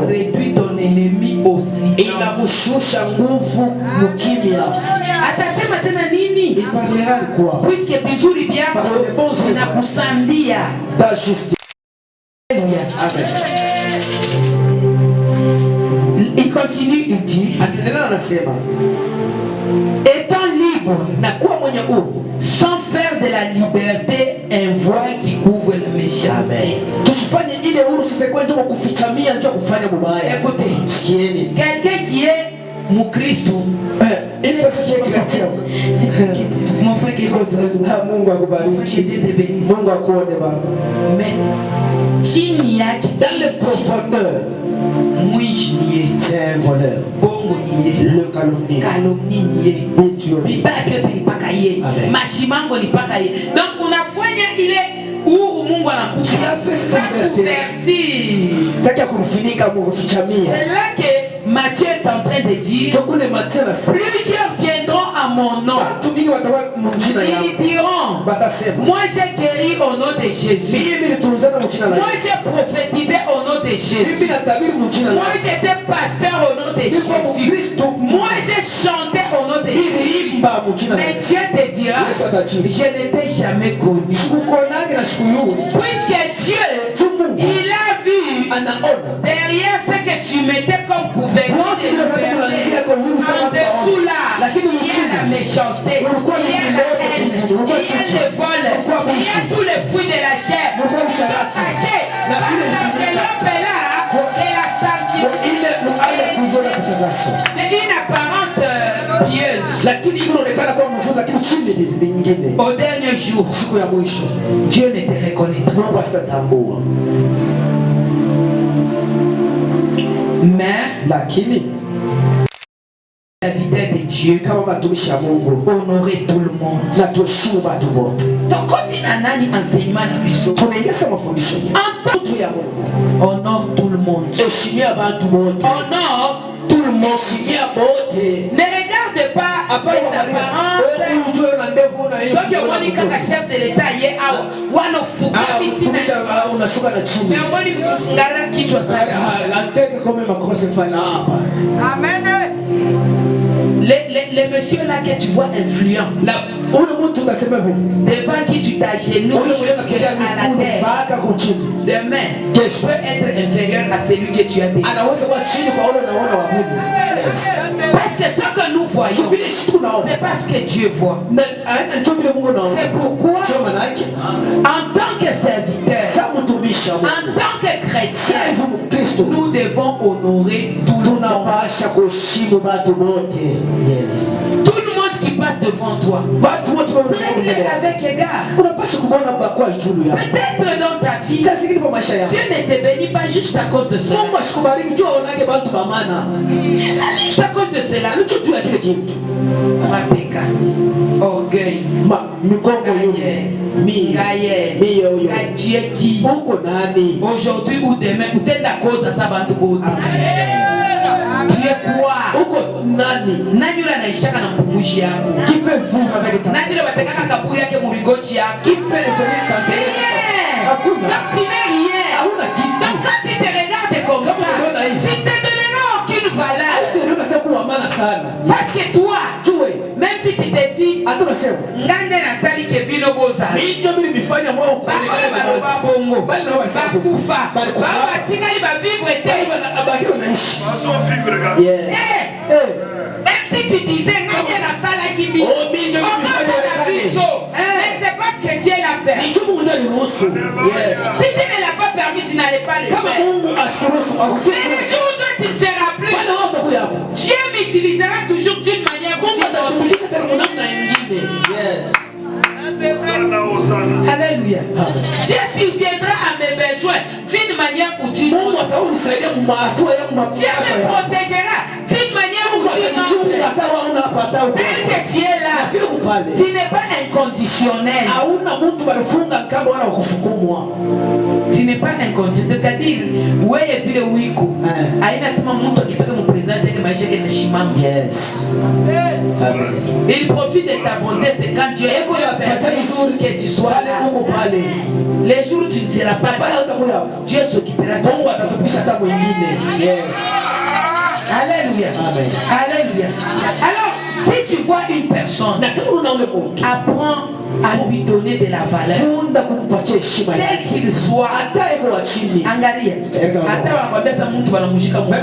réduit ton ennemi aussi. Attention maintenant nini? Puisque bizuri byako inakusambia. Il continue, il dit étant libre, sans faire de la liberté un voile qui couvre le méchant. Amen. Tusifanye ile huru sisi kwenda kufichamia ndio kufanya mabaya. Écoutez, Sikieni. quelqu'un qui est Mukristo, Ile pekee kati mon frère qui est Mungu akubariki. Mungu akuone baba. mais chini yake Dans les profondeurs, mwishi niye, c'est un voleur. bongo niye, Le calomnie. kalomni niye, Bituoni. vibaya vyote ni paka ye, Amen. mashimango ni paka ye. Donc unafanya ile uhuru Mungu anakupa. Tu as fait Ça cette couverture. Sasa kufinika Mungu fichamia. C'est là que Matthieu est en train de dire, Tukule matena sana. plusieurs viendront à mon nom. Watu mingi watakuwa mjina yangu. Ils diront, Batasema. moi j'ai guéri au nom de Jésus. Mimi nitulizana mjina la Moi Yesu. j'ai prophétisé au nom de Jésus. Mimi natabiri mjina la Moi Yesu. j'étais pasteur au nom de Jésus. Moi j'ai chanté au nom de Jésus. Niliimba mjina la Mais Yesu. Dieu te dira, je ne t'ai jamais connu. Kukonani na shukuru. Puisque Dieu, il a vu Anaona. derrière ce que tu mettais comme couverture de liberté, en dessous là, il y a la méchanceté, il y a la haine, il y a le vol, il y a tous les fruits de la chair. Caché par l'enveloppe là et la sanctification. C'est une apparence pieuse. Lakini inaonekana kuwa mzuri lakini chini lingine. Au dernier jour, Siku ya mwisho Dieu ne te reconnaîtra. Mungu asitatambua. Mais Lakini la vitesse de Dieu, kama watumishi wa Mungu honorer tout le monde. na tuheshimu watu wote. Donc quand il a nani enseignement na biso, Tunaingia mafundisho entend ya Mungu. honore tout le monde. Heshimia watu wote. Honore tout le monde. Heshimia wote. Ne regarde pas les apparences. Wewe na ndevu na hiyo. Soki omoni kaka chef de l'État ye awa wanafuka mitina. Unashuka na chini. Mais omoni kutungara kichwa sana. La tête comme makosa fana hapa. Amen. Les messieurs là que tu vois influents, Ule mtu utasema hivi. devant qui tu t'agenouilles jusqu'à la terre, Baada kuchini. demain, tu peux être inférieur à celui que tu as dit. Anaweza kuwa chini kwa ule unaona wa Mungu. Parce que ce que nous voyons, c'est parce que Dieu voit. C'est pourquoi, en tant que serviteur, en tant que chrétien, nous devons honorer tout le monde. Tout le monde qui passe devant toi, avec égard. Peut-être dans ta vie, Dieu ne te bénit pas juste à cause de cela. Juste à cause de cela, Mapeka, orgueil, aujourd'hui ou demain, ou t'es d'accord à ça, tu es quoi? Nani ula naishaka na mpumushi yako? Nani ula watekaka kaburi yake murigoti yako? Donc tu n'es rien. Donc quand tu te regardes comme ça, tu te donneras aucune valeur. Parce que toi, même si tu te dis, ngande na sali ke bino boza, baloba bongo, bakufa, batingali ba vivre te. Même si tu disais ngande na sala ki bino, mais c'est parce que Dieu l'a permis. Si Dieu ne l'a pas permis, tu n'allais pas le faire. Mais le jour où tu ne seras plus, Dieu m'utilisera toujours d'une manière ou d'une autre. Alléluia. Dieu subviendra à mes besoins d'une manière ou d'une autre. Dieu me protégera d'une manière ou d'une autre. Dès que tu es là, tu n'es pas inconditionnel. Tu n'es pas inconditionnel. C'est-à-dire, où est vile wiko? Aina sema mtu akitaka mpresenter yake maisha yake na shimama. Il profite de ta bonté, c'est quand Dieu permet que tu sois là. Les jours où tu ne seras pas là, Dieu s'occupera de toi. Alléluia. Alléluia. Alors, si tu vois une personne, apprends à lui donner de la valeur. Tel qu'il soit. Angalia. Hata wanakwambia sa mtu wanamshika Mungu.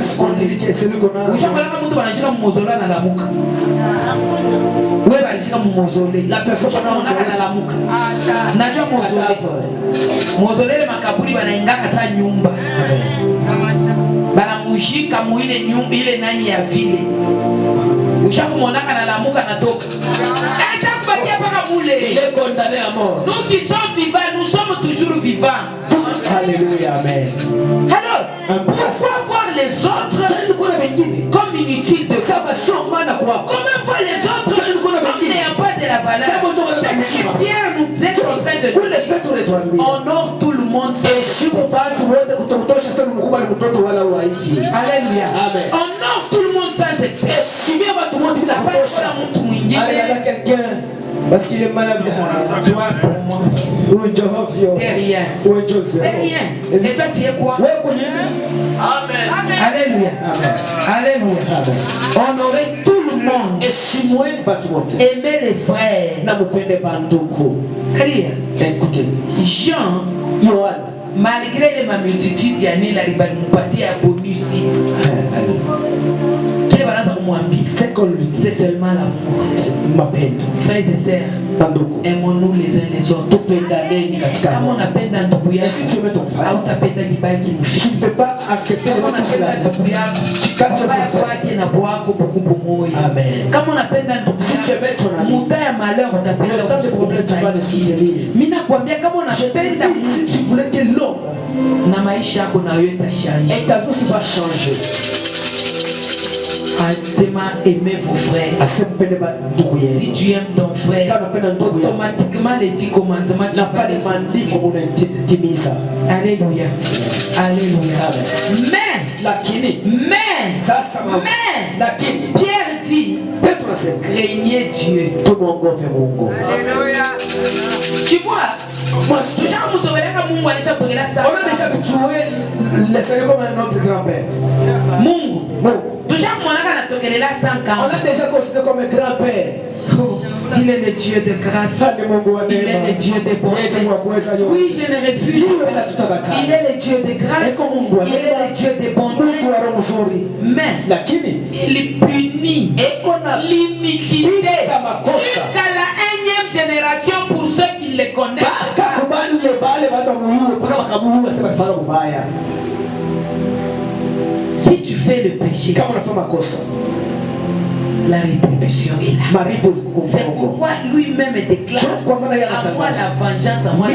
Ushakwenda mtu wanashika mmozola na lamuka. Wewe alishika mmozole. La personne na lamuka. Najua mozole. Mozole makaburi wanaingaka sa nyumba. Banamushika muile nyumba ile nani ya vile. Ushakumwonaka na lamuka natoka. Il est condamné à mort. Nous qui sommes vivants, nous sommes toujours vivants. Alléluia, amen. Alors, pourquoi voir les autres comme inutiles de ça? Comment voir les autres comme n'ayant pas de la valeur? C'est ce que Pierre nous est en train de dire. Honore tout le monde. Alléluia. Honore tout le monde sans exception. Quelqu'un parce qu'il est malade. Toi pour moi. T'es rien. T'es rien. Et toi tu es quoi? Amen. Alléluia. Alléluia. Honorer tout le monde. Aimer les frères. Cria. Jean, malgré les multitudes, il y a une partie à bonus. C'est seulement l'amour. Frères et sœurs, aimons-nous les uns les autres. Comme on appelle dans le bouillard, on appelle dans le bouillard qui nous fait. Tu ne peux pas accepter le bouillard. Comme on appelle dans le bouillard, montagne malheur, on appelle dans le problème. Mina kwambia kama unapenda si tu voulais que l'homme na maisha yako na wewe itachange. Et ta vie va changer. Aimez vos frères. Si tu aimes ton frère, automatiquement les 10 commandements tu vas les. Alléluia. Alléluia. Mais Pierre dit, craignez Dieu. Alléluia. Tu vois, on a déjà laissez-le comme un autre grand-père. Mungu. On l'a déjà considéré comme un grand-père. Il est le Dieu de grâce. Il est le Dieu de bonté. Oui, je ne refuse pas. Il est le Dieu de grâce. Il est le Dieu de bonté. Mais il punit l'iniquité jusqu'à la 1e génération pour ceux qui le connaissent. Si tu fais le péché, la rétribution est là. C'est pourquoi lui-même déclare à moi la vengeance, à moi la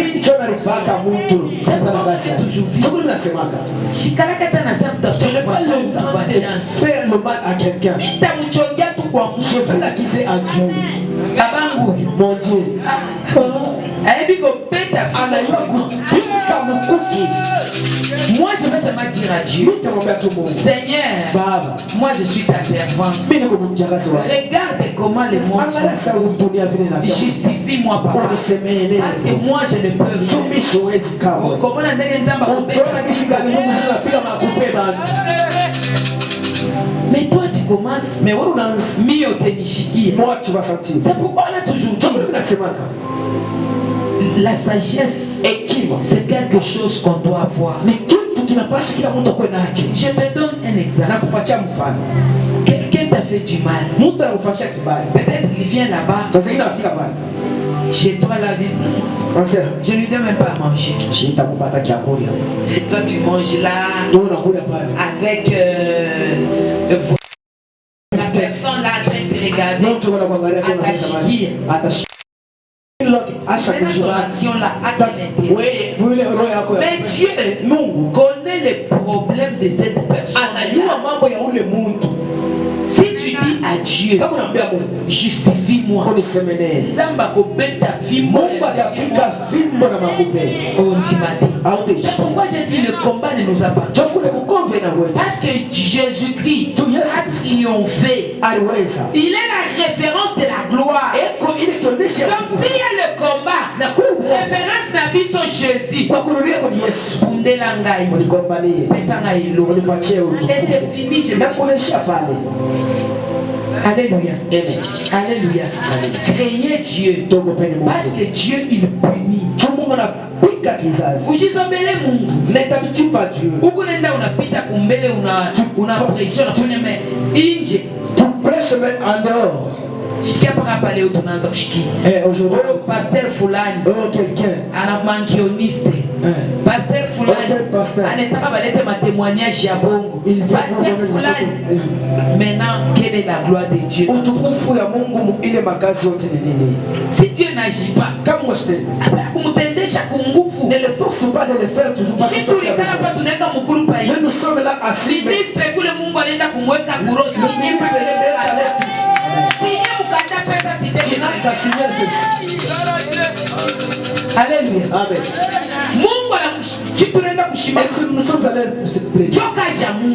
faire le mal à quelqu'un. Je vais l'accuser à Dieu. Mon Dieu. Moi je vais seulement dire à Dieu, Seigneur, moi je suis ta servante. Regarde comment les mondes sont. Justifie-moi, papa. Parce que moi je ne peux rien. Comment la mais toi tu commences. Moi tu vas sentir. C'est pourquoi on a toujours dit la sagesse, c'est quelque chose qu'on doit avoir. Je te donne un exemple. Quelqu'un t'a fait du mal. Peut-être qu'il vient là-bas. Chez toi là, je lui donne même pas à manger. Et toi tu manges là avec la personne là en train de regarder à ta chiquille. Mais Dieu connaît les problèmes de cette personne. Si tu dis à Dieu, justifie-moi. Pourquoi j'ai dit le combat ne nous appartient pas? Parce que Jésus-Christ a triomphé. Il est la référence de la gloire. Donc s'il y a le combat, référence n'a son Jésus. Et c'est fini, je Alléluia. Amen. Alléluia. Craignez Dieu. Parce que Dieu, il punit. Ujizobele Mungu. N'habitue pas Dieu. Ukunenda unapita kumbele una pression unafanya me inje. Tu prêches mais en dehors. Shikia paka pale utunaanza kushikia. Aujourd'hui. Pasteur fulani. Quelqu'un. Ana mankioniste. Pasteur fulani. Anataka balete ma témoignage ya bongo. Pasteur fulani. Maintenant, quelle est la gloire de Dieu? Utukufu ya Mungu ile makazi yote ni nini? Si Dieu n'agit pas. Kama usitende. Kumtendesha kungufu. Ne le force pas de le faire toujours parce que tu regardes hapa tunaweka mkuru pa hii. Nous sommes là assis. Ministre kule Mungu anaenda kumweka kurosi. Alléluia. Amen. Mungu anakushituenda kushima. Est-ce que nous sommes allés pour cette prière?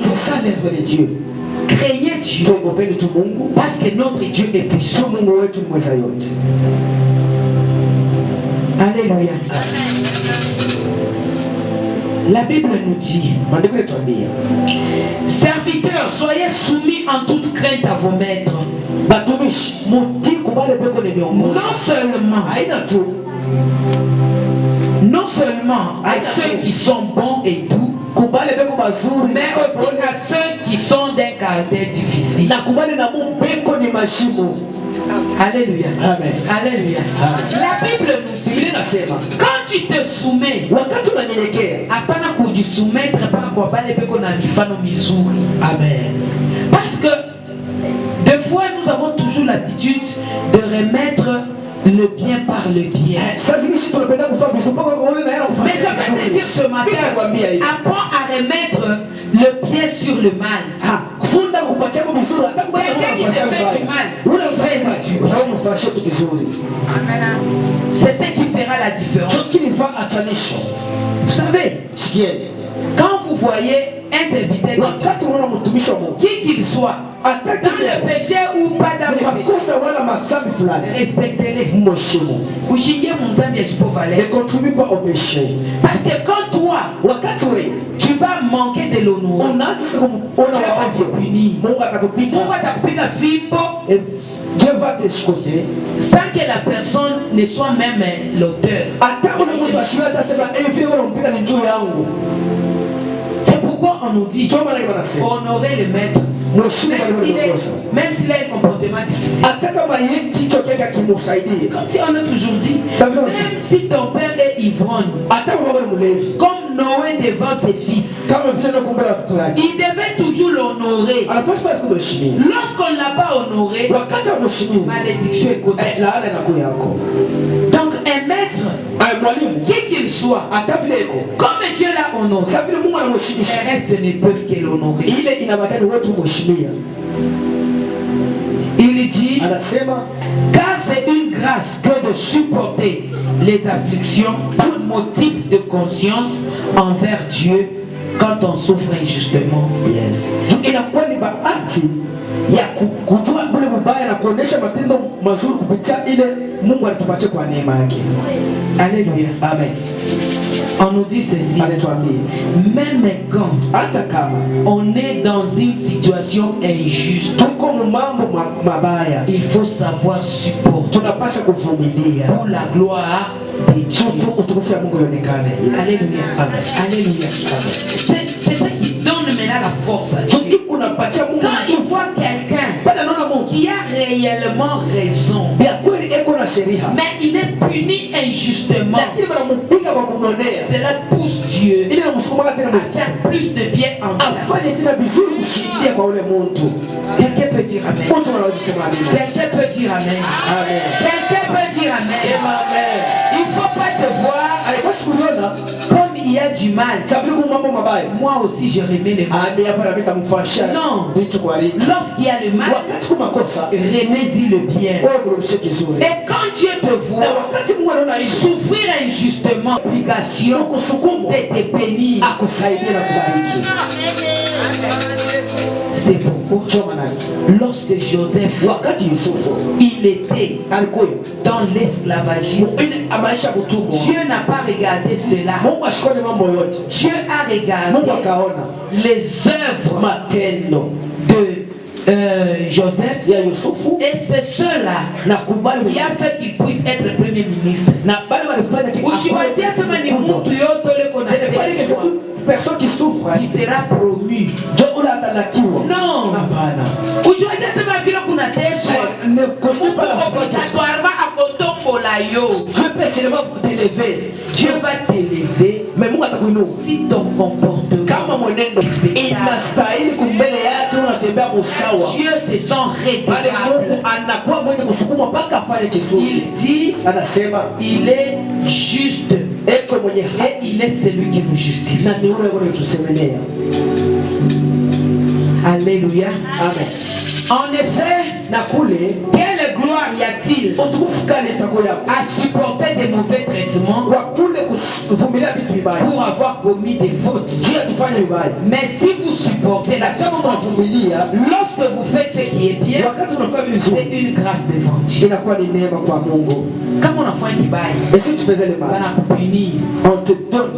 C'est ça l'œuvre de Dieu. Craignez Dieu. Parce que notre Dieu est puissant. Alléluia. La Bible nous dit, serviteurs, soyez soumis en toute crainte à vos maîtres. Non seulement à ceux qui sont bons et doux, mais aussi à ceux qui sont d'un caractère difficile. Alléluia. Amen. Alléluia. La Bible nous dit, quand tu te soumets, apana kujisoumettre par quoi bale peko na mifano mizuri. Amen. Parce que des fois nous avons toujours l'habitude de remettre le bien par le bien. Mais je vais te dire ce matin, apprends à remettre le bien sur le mal. Quelqu'un qui te fait du mal, c'est ce qui fera la différence. Vous savez, quand vous voyez un serviteur, qui qu'il soit, dans le péché ou pas dans le péché, respectez-les. Ne contribue pas au péché. Parce que quand toi, tu vas manquer de l'honneur, tu vas te punir. Dieu va t'escorter sans que la personne ne soit même l'auteur. C'est pourquoi on nous dit honorer le maître. Même s'il a un comportement difficile. Comme si on a toujours dit, même si ton père est ivrogne, comme Noé devant ses fils, il devait toujours l'honorer. Lorsqu'on ne l'a pas honoré, malédiction est côté. Donc un maître, qui qu'il soit, comme Dieu l'a honoré, les restes ne peuvent que l'honorer. Il dit, car c'est une grâce que de supporter les afflictions pour motif de conscience envers Dieu quand on souffre injustement. Yes. Ya kujua ule mbaya na kuonesha matendo mazuri kupitia ile Mungu alitupatia kwa neema yake. Alléluia. Amen. On nous dit ceci. Même quand on est dans une situation injuste, il faut savoir supporter pour la gloire de Dieu. Alléluia. Alléluia. C'est ça qui donne maintenant la force à Dieu. Quand il voit quelqu'un qui a réellement raison, mais il est puni injustement, cela pousse Dieu à faire plus de bien en quelqu'un peut dire amen. Quelqu'un peut dire amen. Quelqu'un peut dire amen. Il ne faut pas te voir comme il y a du mal. Moi aussi je remets le mal. Non. Lorsqu'il y a le mal, remets-y le bien. Et quand Dieu te voit souffrir injustement, l'obligation de te bénir. C'est pourquoi lorsque Joseph il était dans l'esclavagisme, Dieu n'a pas regardé cela. Dieu a regardé les œuvres Joseph, et c'est cela qui a fait qu'il puisse être premier ministre. Personne qui souffre qui sera promu. Non. Aujourd'hui, c'est ma vie qu'on a ne construis pas la foi. Dieu peut seulement t'élever. Dieu va t'élever. Mais moi, si ton comportement Dieu se sent redevable. Il dit il est juste et il est celui qui nous justifie. Alléluia. Amen. En effet, quelle gloire y a-t-il à supporter des mauvais traitements pour avoir commis des fautes? Mais si vous supportez la souffrance, lorsque vous faites ce qui est bien, c'est une grâce devant Dieu. Comme un enfant qui baille, et si tu faisais le mal, on te donne.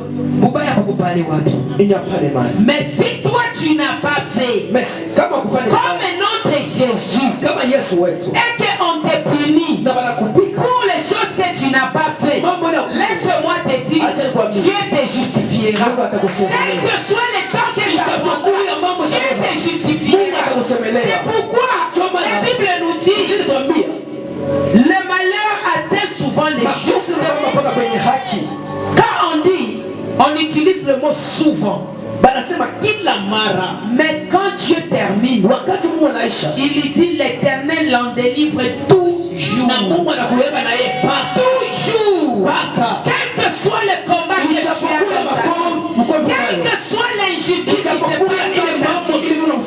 Il n'y a pas de mal. Mais si toi tu n'as pas fait comme notre Jésus et qu'on te punit pour les choses que tu n'as pas fait, laisse-moi te dire, Dieu te justifiera. Quel que soit le temps que tu as fait, Dieu te justifiera. C'est pourquoi la Bible nous dit le malheur atteint souvent les justes. Quand on dit, on utilise le mot souvent. Mais quand Dieu termine, il dit l'Éternel l'en délivre toujours. Toujours. Quel que soit le combat que tu as combattu, quelle que soit l'injustice qui se passe,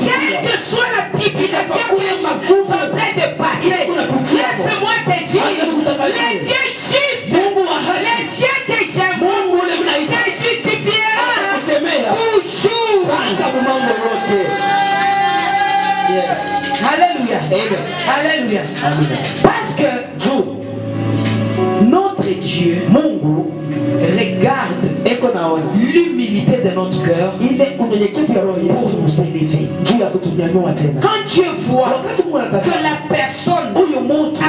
quelle que soit la tribulation que tu es en train de passer, laisse-moi te dire, les dieux justes, les dieux que j'aime, te justifiera toujours. Yes. Alléluia. Alléluia. Parce que notre Dieu regarde l'humilité de notre cœur pour nous élever. Quand Dieu voit que la personne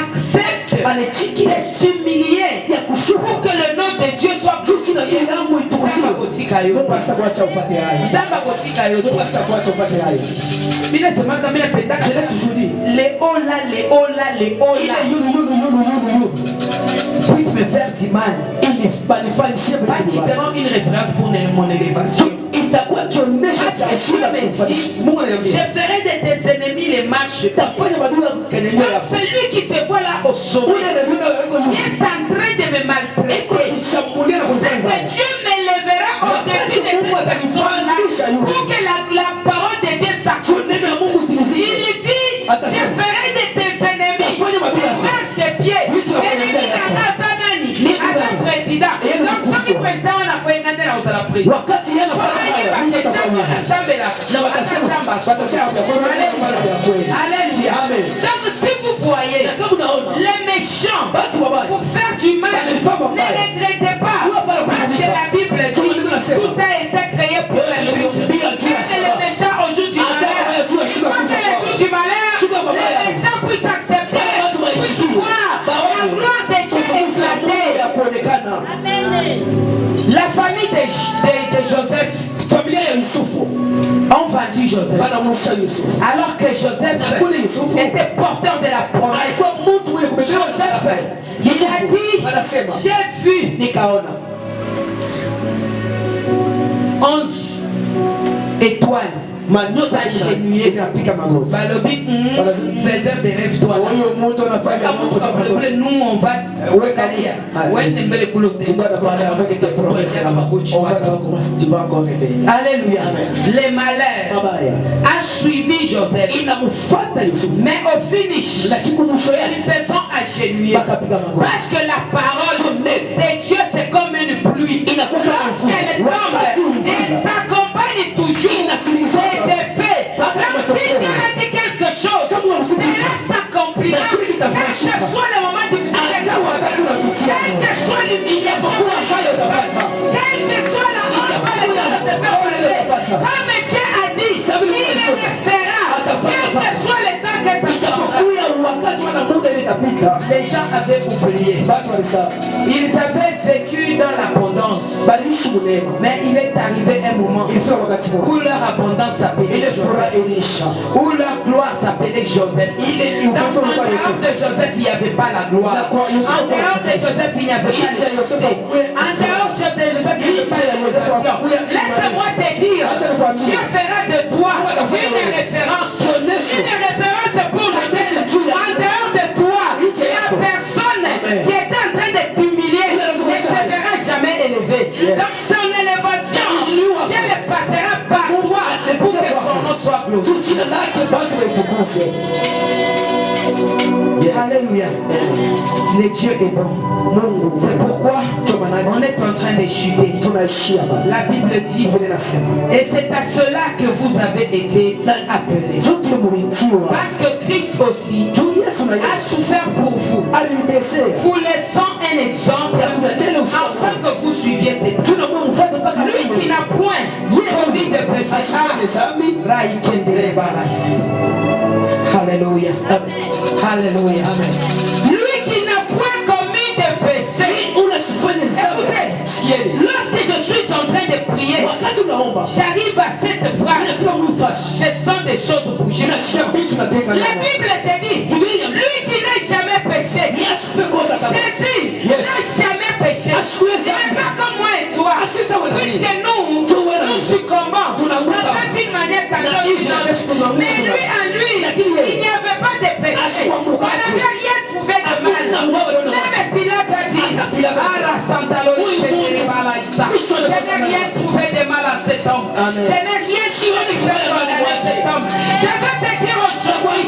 accepte de s'humilier pour que le nom de Dieu soit glorifié, les hauts là, puissent me faire du mal. Parce qu'ils seront une référence pour mon élévation. Je ferai de tes ennemis les marches. Celui qui se voit là au sommet est en train de me maltraiter. C'est que Dieu m'élèvera au-dessus de cette personne-là pour que la parole de Dieu s'accorde. Il dit, je ferai de tes ennemis marche pied. Ennemi Kazanani, à la président. Donc, quand le président on a pas engagé dans la présidence. Alléluia. Donc si vous voyez les méchants pour faire du mal, ne regrettez pas. Parce que la Bible dit tout a été créé pour les méchants. Et les méchants au jour du malheur, quand c'est le jour du malheur, les méchants puissent accepter, puissent voir la gloire de Dieu éclater. La famille de Joseph ont vendu Joseph. Alors que Joseph était porteur de la promesse. Joseph, il a dit, j'ai vu 11 étoiles s'agenouiller. Faiseur des rêves, toi. Nous, on va Alléluia. Les malheurs a suivi Joseph. Mais au finish, ils se sont agenouillés. Parce que la parole de Dieu, c'est comme une pluie. Lorsqu'elle tombe, elle s'accompagne toujours. C'est fait. Comme si Dieu a dit quelque chose, cela s'accomplira. Quel que soit le moment difficile, quel que soit l'humiliation, quel que soit la honte, comme Dieu a dit, il le fera. Quel que soit le avaient oublié. Ils avaient vécu dans l'abondance. Mais il est arrivé un moment où leur abondance s'appelait Joseph, où leur gloire s'appelait Joseph. En dehors de Joseph, il n'y avait pas la gloire. En dehors de Joseph, il n'y avait pas le succès. En dehors de Joseph, il n'y avait pas l'élévation. Laisse-moi te dire, Dieu fera de toi une référence. Une référence pour le monde. En dehors de toi, il n'y a personne qui est en train de t'humilier et ne se verra jamais élevé. Donc son élévation, Dieu le passera par toi pour que son nom soit glorifié. Alléluia. Le Dieu est bon. C'est pourquoi on est en train de chuter. La Bible dit, et c'est à cela que vous avez été appelés. Parce que Christ aussi a souffert pour vous, vous laissant un exemple afin que vous suiviez ses pas. Lui qui n'a point commis de péché. Alléluia. Alléluia. Amen. Lui qui n'a point commis de péché. Écoutez, lorsque je suis en train de prier, j'arrive à cette phrase. Ce sont des choses bougées. La Bible te dit, lui qui n'a jamais péché. Jésus n'a jamais péché. Il n'est pas comme moi et toi. Puisque nous succombons d'une manière tantôt. Mais lui en lui, il n'y avait pas de péché. On n'avait rien trouvé de mal. Même Pilate a dit, ah la Santa je n'ai rien trouvé de mal à cet homme. Je n'ai rien trouvé de mal à cet homme. Je vais te dire aujourd'hui,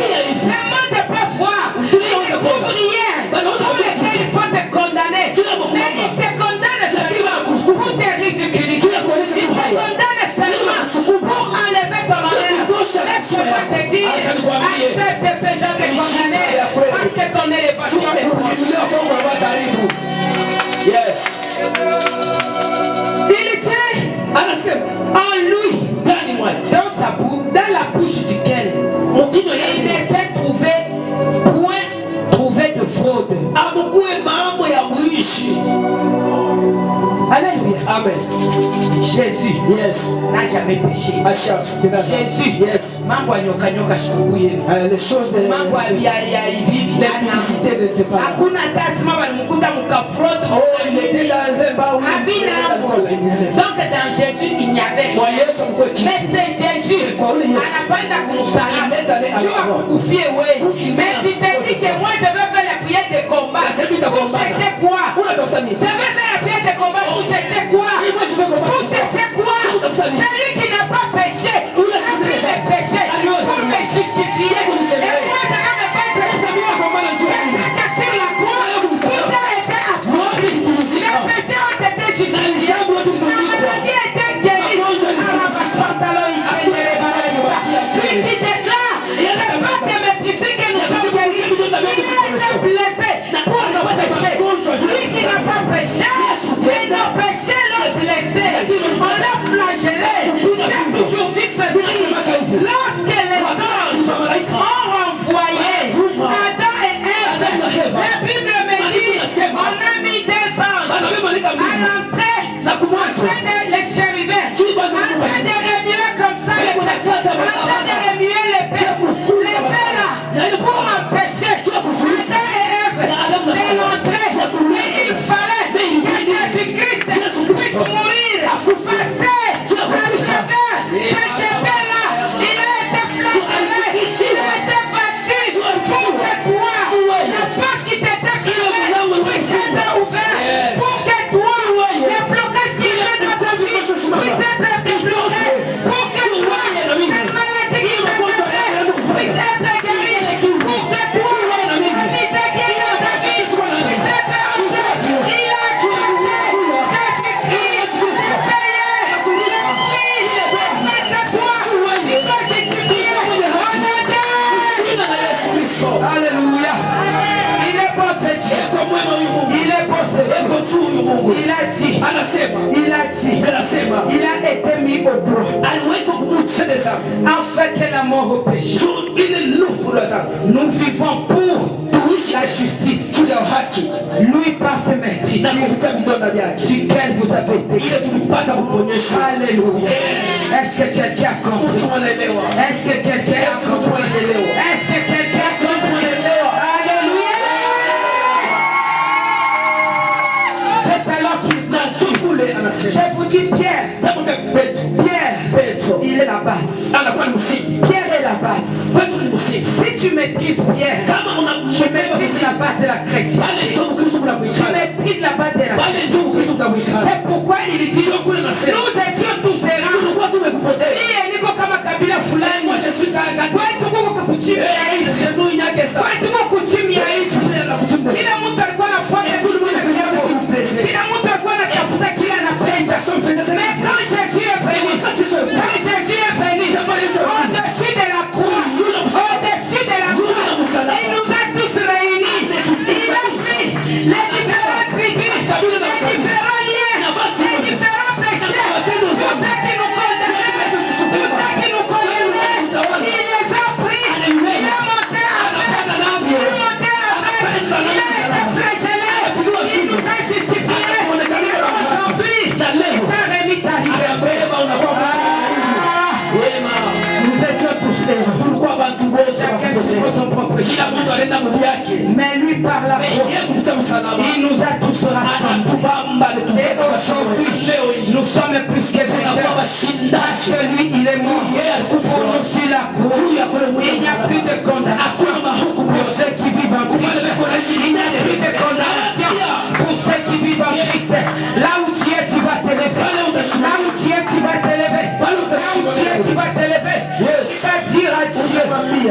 le monde peut voir. Il ne trouve rien pour lequel il faut te condamner. Mais il te condamne seulement pour te ridiculiser. Il te condamne seulement pour enlever ton honneur. Laisse-moi te dire, accepte ce genre de condamné parce que ton élévation est proche. Il était en lui, dans sa bouche, dans la bouche duquel il ne s'est trouvé de fraude. Alléluia. Amen. Jésus n'a jamais péché. Jésus, les choses de l'impudicité n'étaient pas là. Oh, il était dans un baoul. Donc dans Jésus, il n'y avait rien. Mais c'est Jésus. Mais tu t'es dit que moi je vais faire la prière de combat. Pour chercher quoi? Je vais faire la prière de combat pour chercher quoi? Pour chercher quoi? Celui qui n'a pas péché, il a pris ses péchés pour me justifier. Et moi je vais me battre sur la croix. Tout a été accompli. Les péchés ont été justifiés. La maladie a été guérie. Lui qui déclare, c'est pas que mes péchés que nous sommes guéris. Il a été blessé pour nos péchés. Lui qui n'a pas péché, mais nos péchés l'ont blessé. On l'a flagellé. J'ai toujours dit ceci. Lorsque les anges ont renvoyé Adam et Ève, la Bible me dit, on a mis des anges à l'entrée, afin de les chérubins, en train de remuer comme ça, en train de remuer les paix là, pour empêcher Adam et Ève de l'entrée. Mais il fallait que Jésus-Christ puisse mourir, passer à travers cette épée-là. Il a été flagellé, il a été battu pour que toi, la porte qui t'était fermée puisse être ouverte, pour que toi, les blocages qui étaient dans ta vie puissent être débloqués, pour que toi, cette maladie qui t'était puisse être guérie, pour que toi, la misère qui est dans ta vie puisse être enlevée. Il a accepté, Jésus-Christ est payé, il a pris, il est à toi, il va justifier. Alléluia. Il est bon ce Dieu. Il est bon ce Dieu. Il a été mis au bout. Afin que la mort au péché. Nous vivons pour la justice. fissure duquel vous avez été. Alléluia. Est-ce que quelqu'un a compris? Est-ce que quelqu'un a compris? Est-ce que quelqu'un a compris? Alléluia. C'est alors qu'il vient. Je vous dis Pierre. Pierre, il est la base. Pierre est la base. Si tu maîtrises Pierre, tu maîtrises la base de la chrétienté. Tu maîtrises la base de la chrétienté. C'est pourquoi il dit, nous étions tous errants. Mais quand Jésus est venu, au-dessus de la croix, il nous a tous réunis. Il a pris les différentes tribus, les différents liens, les différents péchés, tout ça qui nous condamnait, il les a pris, il est monté avec, il a été flagellé, il nous a justifiés, aujourd'hui, ta réalité arrive. Nous étions tous là. Chacun sur son propre chemin. Mais lui par la foi, il nous a tous rassemblés. Et aujourd'hui, nous sommes plus que vainqueurs. Parce que lui, il est mort pour nous sur la croix. Il n'y a plus de condamnation pour ceux qui vivent en Christ. Il n'y a plus de condamnation pour ceux qui vivent en Christ. Là où tu es, tu vas t'élever. Là où tu es, tu vas t'élever. Là où tu es, tu vas t'élever. Tu vas dire à Dieu.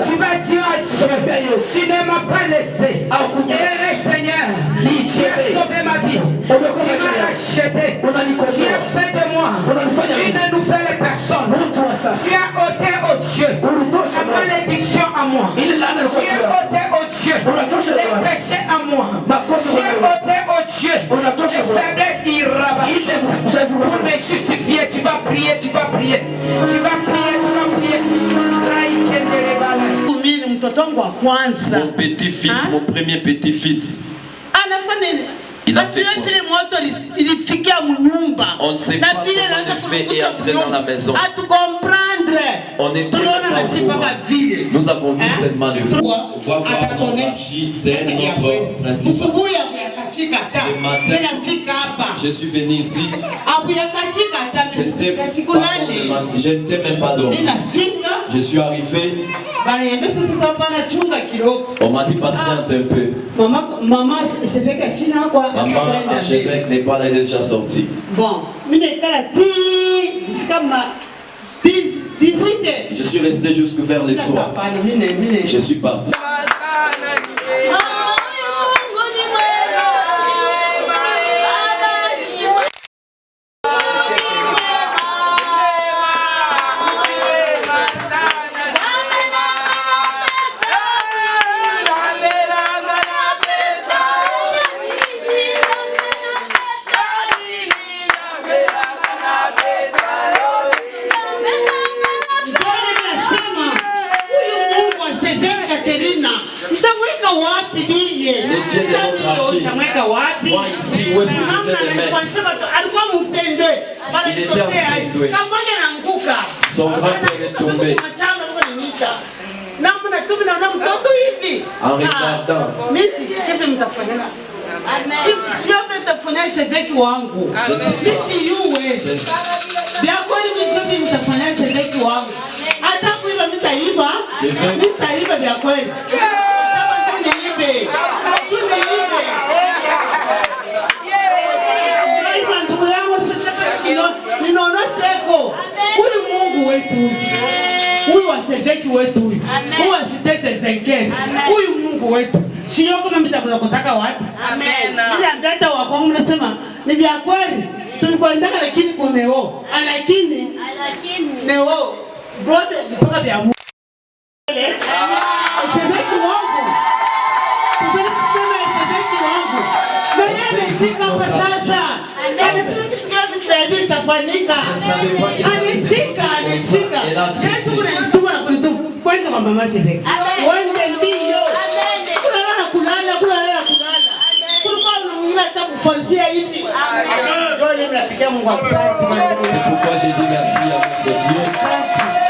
Tu vas dire à Dieu. Tu ne m'as pas laissé. Seigneur, tu as sauvé ma vie. Tu m'as racheté. Tu as fait de moi une nouvelle personne. Tu as ôté au Dieu la malédiction à moi. Tu as ôté au Dieu les péchés à moi. Tu as ôté au Dieu les faiblesses irrabattables. Pour me justifier, tu vas prier, tu vas prier. Tu vas prier, tu vas prier. Mon petit-fils, mon premier petit-fils. Il a fait quoi? On ne sait pas comment le fait est entré dans la maison. On est plus nous avons vu cette main de foi. C'est notre principal. Le matin, je suis venu ici. C'était pas le matin. Je n'étais même pas dormi. Je suis arrivé. On m'a dit patiente un peu. Maman, archevêque n'est pas là, il est déjà sorti. Bon, je suis resté jusque vers le soir. Je suis parti. Son grand-père est tombé. En regardant. Huyu wasedeki wetu huyu. Huyu asitete venkeni. Huyu Mungu wetu. Sio kama mtakutaka wapi? Amen. Bila data wa kwangu mnasema ni vya kweli. Tulikuwa ndaka lakini kuneo. Lakini neo bote zitoka vya Mungu. Sedeki wangu. Sedeki wangu. Mwenye sika kwa sasa. Anasema kisikia vitu vitafanyika. Anachika. Yesu kunanituma na kunituma. Kwenda kwa mama Sedeki. Wende ndio. Kulala. Kulikuwa na mwingine hata kufansia hivi. Ndio mnapigia Mungu asante. C'est pourquoi j'ai dit merci à notre Dieu.